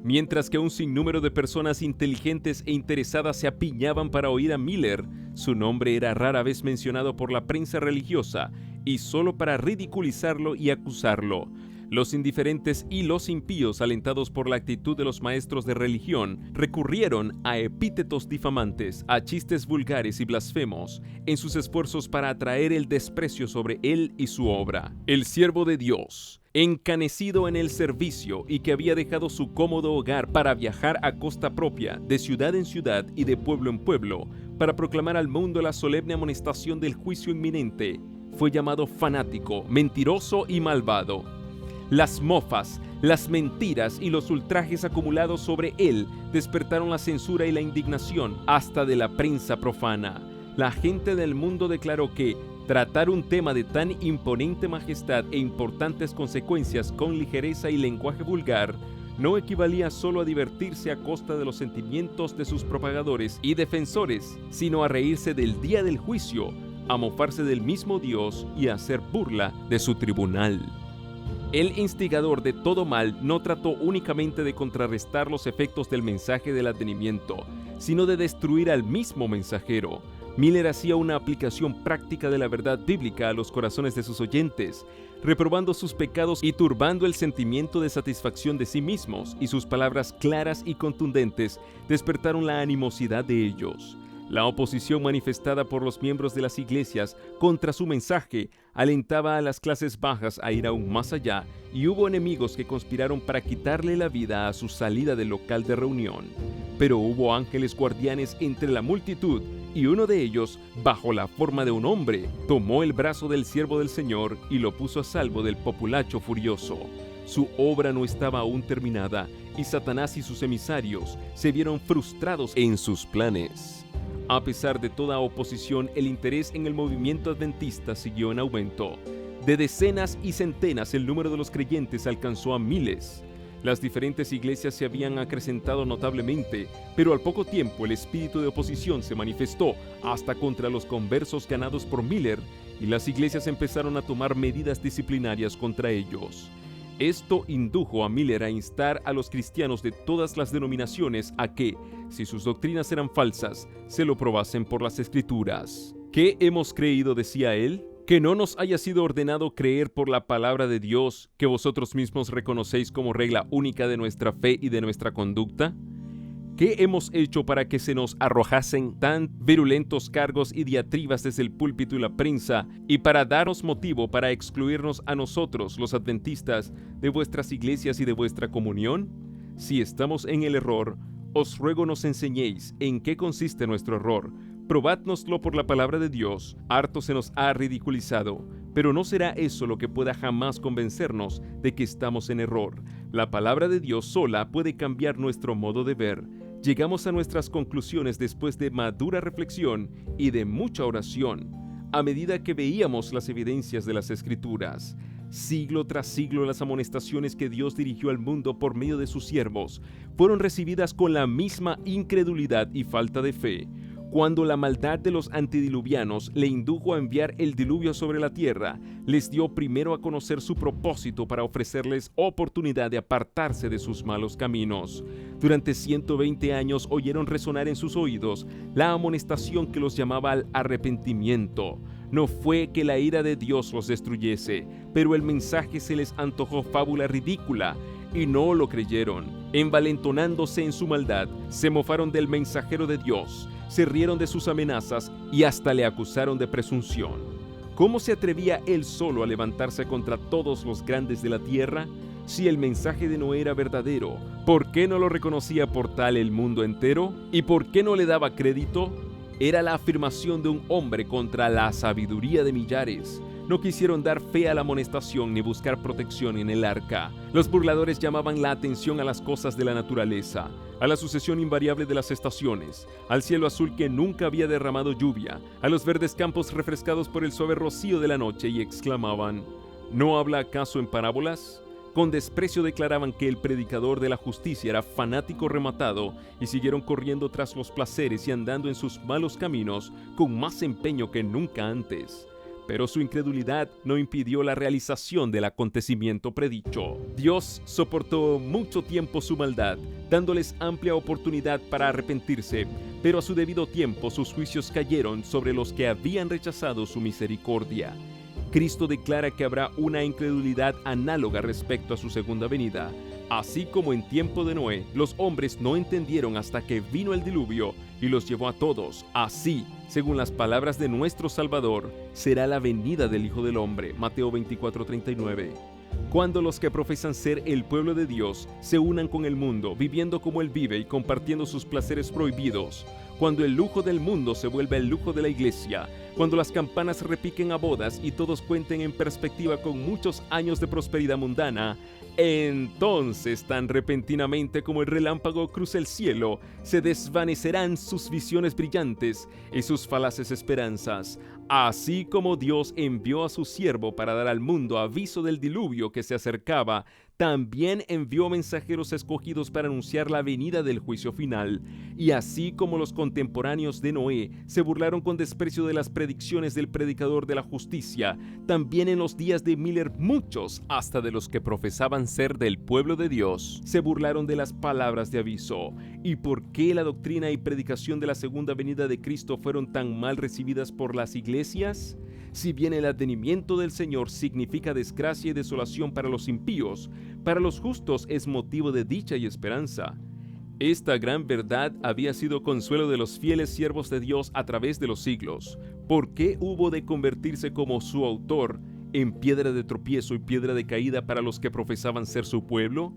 S1: Mientras que un sinnúmero de personas inteligentes e interesadas se apiñaban para oír a Miller, su nombre era rara vez mencionado por la prensa religiosa y solo para ridiculizarlo y acusarlo. Los indiferentes y los impíos, alentados por la actitud de los maestros de religión, recurrieron a epítetos difamantes, a chistes vulgares y blasfemos, en sus esfuerzos para atraer el desprecio sobre él y su obra. El siervo de Dios, encanecido en el servicio y que había dejado su cómodo hogar para viajar a costa propia, de ciudad en ciudad y de pueblo en pueblo, para proclamar al mundo la solemne amonestación del juicio inminente, fue llamado fanático, mentiroso y malvado. Las mofas, las mentiras y los ultrajes acumulados sobre él despertaron la censura y la indignación hasta de la prensa profana. La gente del mundo declaró que tratar un tema de tan imponente majestad e importantes consecuencias con ligereza y lenguaje vulgar no equivalía solo a divertirse a costa de los sentimientos de sus propagadores y defensores, sino a reírse del día del juicio, a mofarse del mismo Dios y a hacer burla de su tribunal. El instigador de todo mal no trató únicamente de contrarrestar los efectos del mensaje del advenimiento, sino de destruir al mismo mensajero. Miller hacía una aplicación práctica de la verdad bíblica a los corazones de sus oyentes, reprobando sus pecados y turbando el sentimiento de satisfacción de sí mismos, y sus palabras claras y contundentes despertaron la animosidad de ellos. La oposición manifestada por los miembros de las iglesias contra su mensaje alentaba a las clases bajas a ir aún más allá, y hubo enemigos que conspiraron para quitarle la vida a su salida del local de reunión. Pero hubo ángeles guardianes entre la multitud, y uno de ellos, bajo la forma de un hombre, tomó el brazo del siervo del Señor y lo puso a salvo del populacho furioso. Su obra no estaba aún terminada, y Satanás y sus emisarios se vieron frustrados en sus planes. A pesar de toda oposición, el interés en el movimiento adventista siguió en aumento. De decenas y centenas, el número de los creyentes alcanzó a miles. Las diferentes iglesias se habían acrecentado notablemente, pero al poco tiempo el espíritu de oposición se manifestó hasta contra los conversos ganados por Miller, y las iglesias empezaron a tomar medidas disciplinarias contra ellos. Esto indujo a Miller a instar a los cristianos de todas las denominaciones a que, si sus doctrinas eran falsas, se lo probasen por las Escrituras. ¿Qué hemos creído?, decía él. ¿Que no nos haya sido ordenado creer por la palabra de Dios, que vosotros mismos reconocéis como regla única de nuestra fe y de nuestra conducta? ¿Qué hemos hecho para que se nos arrojasen tan virulentos cargos y diatribas desde el púlpito y la prensa, y para darnos motivo para excluirnos a nosotros, los adventistas, de vuestras iglesias y de vuestra comunión? Si estamos en el error, os ruego nos enseñéis en qué consiste nuestro error. Probádnoslo por la palabra de Dios. Harto se nos ha ridiculizado, pero no será eso lo que pueda jamás convencernos de que estamos en error. La palabra de Dios sola puede cambiar nuestro modo de ver. Llegamos a nuestras conclusiones después de madura reflexión y de mucha oración, a medida que veíamos las evidencias de las Escrituras. Siglo tras siglo, las amonestaciones que Dios dirigió al mundo por medio de sus siervos fueron recibidas con la misma incredulidad y falta de fe. Cuando la maldad de los antediluvianos le indujo a enviar el diluvio sobre la tierra, les dio primero a conocer su propósito para ofrecerles oportunidad de apartarse de sus malos caminos. Durante 120 años oyeron resonar en sus oídos la amonestación que los llamaba al arrepentimiento. No fue que la ira de Dios los destruyese, pero el mensaje se les antojó fábula ridícula, y no lo creyeron. Envalentonándose en su maldad, se mofaron del mensajero de Dios, se rieron de sus amenazas y hasta le acusaron de presunción. ¿Cómo se atrevía él solo a levantarse contra todos los grandes de la tierra? Si el mensaje de Noé era verdadero, ¿por qué no lo reconocía por tal el mundo entero? ¿Y por qué no le daba crédito? Era la afirmación de un hombre contra la sabiduría de millares. No quisieron dar fe a la amonestación ni buscar protección en el arca. Los burladores llamaban la atención a las cosas de la naturaleza, a la sucesión invariable de las estaciones, al cielo azul que nunca había derramado lluvia, a los verdes campos refrescados por el suave rocío de la noche, y exclamaban: ¿no habla acaso en parábolas? Con desprecio declaraban que el predicador de la justicia era fanático rematado, y siguieron corriendo tras los placeres y andando en sus malos caminos con más empeño que nunca antes. Pero su incredulidad no impidió la realización del acontecimiento predicho. Dios soportó mucho tiempo su maldad, dándoles amplia oportunidad para arrepentirse, pero a su debido tiempo sus juicios cayeron sobre los que habían rechazado su misericordia. Cristo declara que habrá una incredulidad análoga respecto a su segunda venida. Así como en tiempo de Noé, los hombres no entendieron hasta que vino el diluvio y los llevó a todos. Así, según las palabras de nuestro Salvador, será la venida del Hijo del Hombre. Mateo 24:39. Cuando los que profesan ser el pueblo de Dios se unan con el mundo, viviendo como Él vive y compartiendo sus placeres prohibidos, cuando el lujo del mundo se vuelva el lujo de la iglesia, cuando las campanas repiquen a bodas y todos cuenten en perspectiva con muchos años de prosperidad mundana, entonces, tan repentinamente como el relámpago cruza el cielo, se desvanecerán sus visiones brillantes y sus falaces esperanzas. Así como Dios envió a su siervo para dar al mundo aviso del diluvio que se acercaba, también envió mensajeros escogidos para anunciar la venida del juicio final. Y así como los contemporáneos de Noé se burlaron con desprecio de las predicciones del predicador de la justicia, también en los días de Miller muchos, hasta de los que profesaban ser del pueblo de Dios, se burlaron de las palabras de aviso. ¿Y por qué la doctrina y predicación de la segunda venida de Cristo fueron tan mal recibidas por las iglesias? Si bien el advenimiento del Señor significa desgracia y desolación para los impíos, para los justos es motivo de dicha y esperanza. Esta gran verdad había sido consuelo de los fieles siervos de Dios a través de los siglos. ¿Por qué hubo de convertirse como su autor en piedra de tropiezo y piedra de caída para los que profesaban ser su pueblo?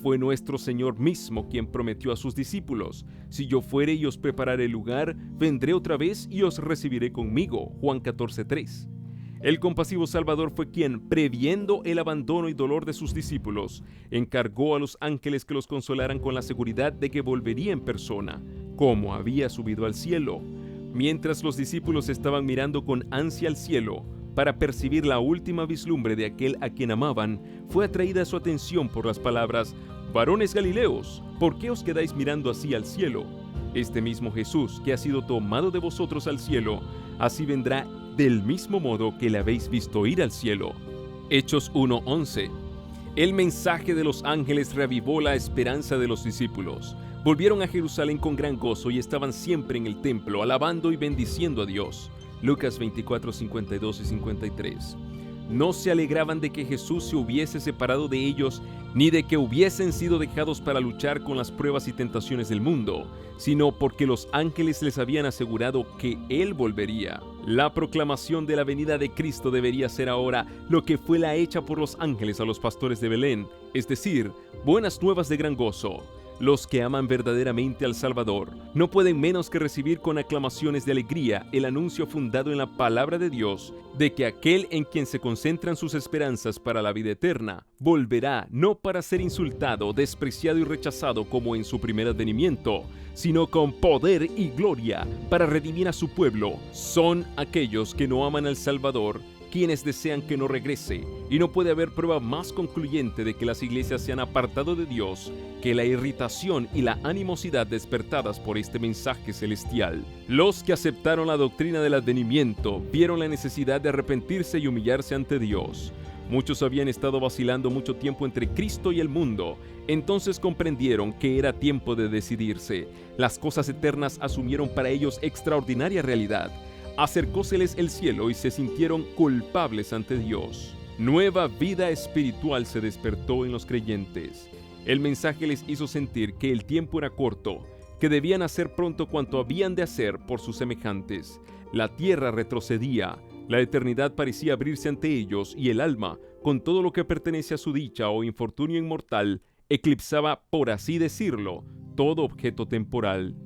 S1: Fue nuestro Señor mismo quien prometió a sus discípulos: si yo fuere y os prepararé lugar, vendré otra vez y os recibiré conmigo. Juan 14:3. El compasivo Salvador fue quien, previendo el abandono y dolor de sus discípulos, encargó a los ángeles que los consolaran con la seguridad de que volvería en persona, como había subido al cielo. Mientras los discípulos estaban mirando con ansia al cielo, para percibir la última vislumbre de aquel a quien amaban, fue atraída su atención por las palabras: «Varones Galileos, ¿por qué os quedáis mirando así al cielo? Este mismo Jesús que ha sido tomado de vosotros al cielo, así vendrá del mismo modo que le habéis visto ir al cielo». Hechos 1:11. El mensaje de los ángeles reavivó la esperanza de los discípulos. Volvieron a Jerusalén con gran gozo y estaban siempre en el templo, alabando y bendiciendo a Dios. Lucas 24, 52 y 53. No se alegraban de que Jesús se hubiese separado de ellos, ni de que hubiesen sido dejados para luchar con las pruebas y tentaciones del mundo, sino porque los ángeles les habían asegurado que Él volvería. La proclamación de la venida de Cristo debería ser ahora lo que fue la hecha por los ángeles a los pastores de Belén, es decir, buenas nuevas de gran gozo. Los que aman verdaderamente al Salvador no pueden menos que recibir con aclamaciones de alegría el anuncio fundado en la palabra de Dios de que aquel en quien se concentran sus esperanzas para la vida eterna volverá no para ser insultado, despreciado y rechazado como en su primer advenimiento, sino con poder y gloria para redimir a su pueblo. Son aquellos que no aman al Salvador quienes desean que no regrese, y no puede haber prueba más concluyente de que las iglesias se han apartado de Dios que la irritación y la animosidad despertadas por este mensaje celestial. Los que aceptaron la doctrina del advenimiento vieron la necesidad de arrepentirse y humillarse ante Dios. Muchos habían estado vacilando mucho tiempo entre Cristo y el mundo. Entonces comprendieron que era tiempo de decidirse. Las cosas eternas asumieron para ellos extraordinaria realidad. Acercóseles el cielo y se sintieron culpables ante Dios. Nueva vida espiritual se despertó en los creyentes. El mensaje les hizo sentir que el tiempo era corto, que debían hacer pronto cuanto habían de hacer por sus semejantes. La tierra retrocedía, la eternidad parecía abrirse ante ellos y el alma, con todo lo que pertenece a su dicha o infortunio inmortal, eclipsaba, por así decirlo, todo objeto temporal.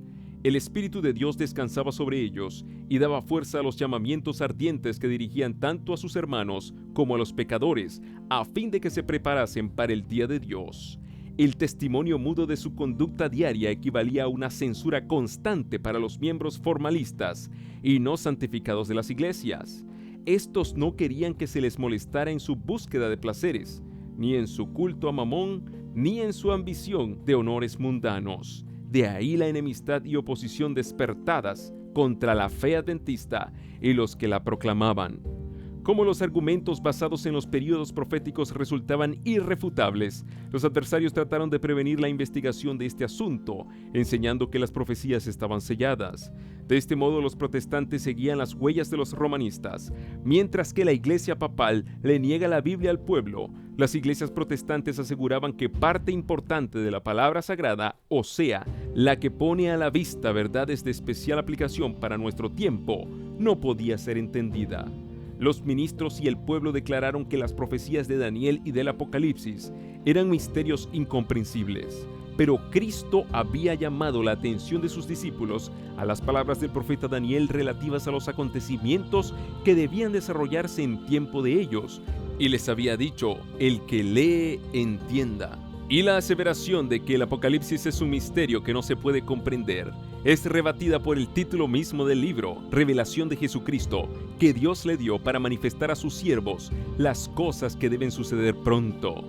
S1: El Espíritu de Dios descansaba sobre ellos y daba fuerza a los llamamientos ardientes que dirigían tanto a sus hermanos como a los pecadores, a fin de que se preparasen para el día de Dios. El testimonio mudo de su conducta diaria equivalía a una censura constante para los miembros formalistas y no santificados de las iglesias. Estos no querían que se les molestara en su búsqueda de placeres, ni en su culto a Mamón, ni en su ambición de honores mundanos. De ahí la enemistad y oposición despertadas contra la fe adventista y los que la proclamaban. Como los argumentos basados en los períodos proféticos resultaban irrefutables, los adversarios trataron de prevenir la investigación de este asunto, enseñando que las profecías estaban selladas. De este modo, los protestantes seguían las huellas de los romanistas. Mientras que la iglesia papal le niega la Biblia al pueblo, las iglesias protestantes aseguraban que parte importante de la palabra sagrada, o sea, la que pone a la vista verdades de especial aplicación para nuestro tiempo, no podía ser entendida. Los ministros y el pueblo declararon que las profecías de Daniel y del Apocalipsis eran misterios incomprensibles, pero Cristo había llamado la atención de sus discípulos a las palabras del profeta Daniel relativas a los acontecimientos que debían desarrollarse en tiempo de ellos, y les había dicho: el que lee, entienda. Y la aseveración de que el Apocalipsis es un misterio que no se puede comprender es rebatida por el título mismo del libro, Revelación de Jesucristo, que Dios le dio para manifestar a sus siervos las cosas que deben suceder pronto.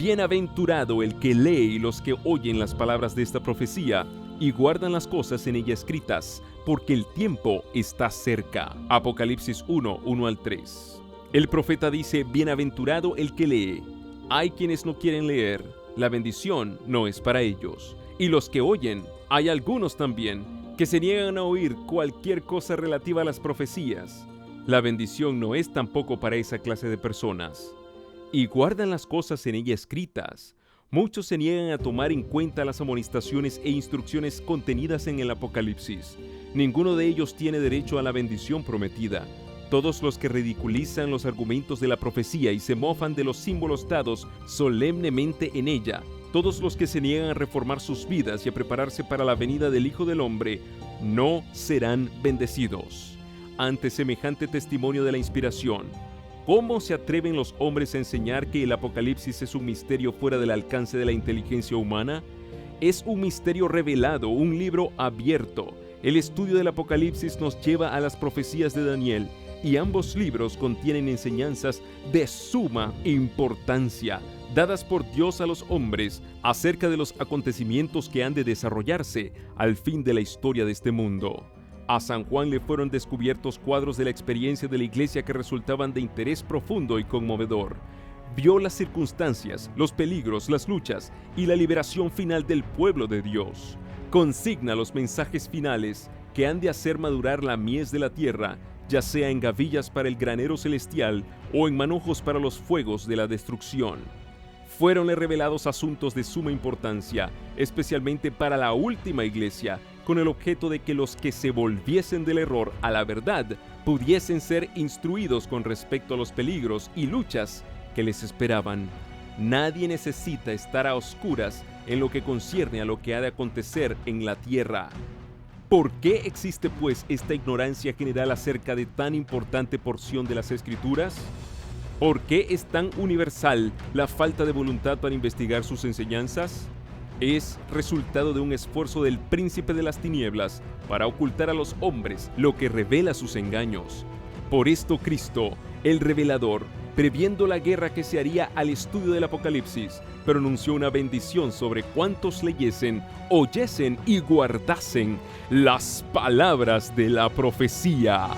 S1: Bienaventurado el que lee y los que oyen las palabras de esta profecía y guardan las cosas en ella escritas, porque el tiempo está cerca. Apocalipsis 1, 1 al 3. El profeta dice, bienaventurado el que lee. Hay quienes no quieren leer, la bendición no es para ellos. Y los que oyen, hay algunos también, que se niegan a oír cualquier cosa relativa a las profecías. La bendición no es tampoco para esa clase de personas. Y guardan las cosas en ella escritas. Muchos se niegan a tomar en cuenta las amonestaciones e instrucciones contenidas en el Apocalipsis. Ninguno de ellos tiene derecho a la bendición prometida. Todos los que ridiculizan los argumentos de la profecía y se mofan de los símbolos dados solemnemente en ella, todos los que se niegan a reformar sus vidas y a prepararse para la venida del Hijo del Hombre, no serán bendecidos. Ante semejante testimonio de la inspiración, ¿cómo se atreven los hombres a enseñar que el Apocalipsis es un misterio fuera del alcance de la inteligencia humana? Es un misterio revelado, un libro abierto. El estudio del Apocalipsis nos lleva a las profecías de Daniel, y ambos libros contienen enseñanzas de suma importancia, dadas por Dios a los hombres acerca de los acontecimientos que han de desarrollarse al fin de la historia de este mundo. A San Juan le fueron descubiertos cuadros de la experiencia de la iglesia que resultaban de interés profundo y conmovedor. Vio las circunstancias, los peligros, las luchas y la liberación final del pueblo de Dios. Consigna los mensajes finales que han de hacer madurar la mies de la tierra, ya sea en gavillas para el granero celestial o en manojos para los fuegos de la destrucción. Fueronle revelados asuntos de suma importancia, especialmente para la última iglesia, con el objeto de que los que se volviesen del error a la verdad pudiesen ser instruidos con respecto a los peligros y luchas que les esperaban. Nadie necesita estar a oscuras en lo que concierne a lo que ha de acontecer en la tierra. ¿Por qué existe pues esta ignorancia general acerca de tan importante porción de las Escrituras? ¿Por qué es tan universal la falta de voluntad para investigar sus enseñanzas? Es resultado de un esfuerzo del príncipe de las tinieblas para ocultar a los hombres lo que revela sus engaños. Por esto Cristo, el revelador, previendo la guerra que se haría al estudio del Apocalipsis, pronunció una bendición sobre cuantos leyesen, oyesen y guardasen las palabras de la profecía.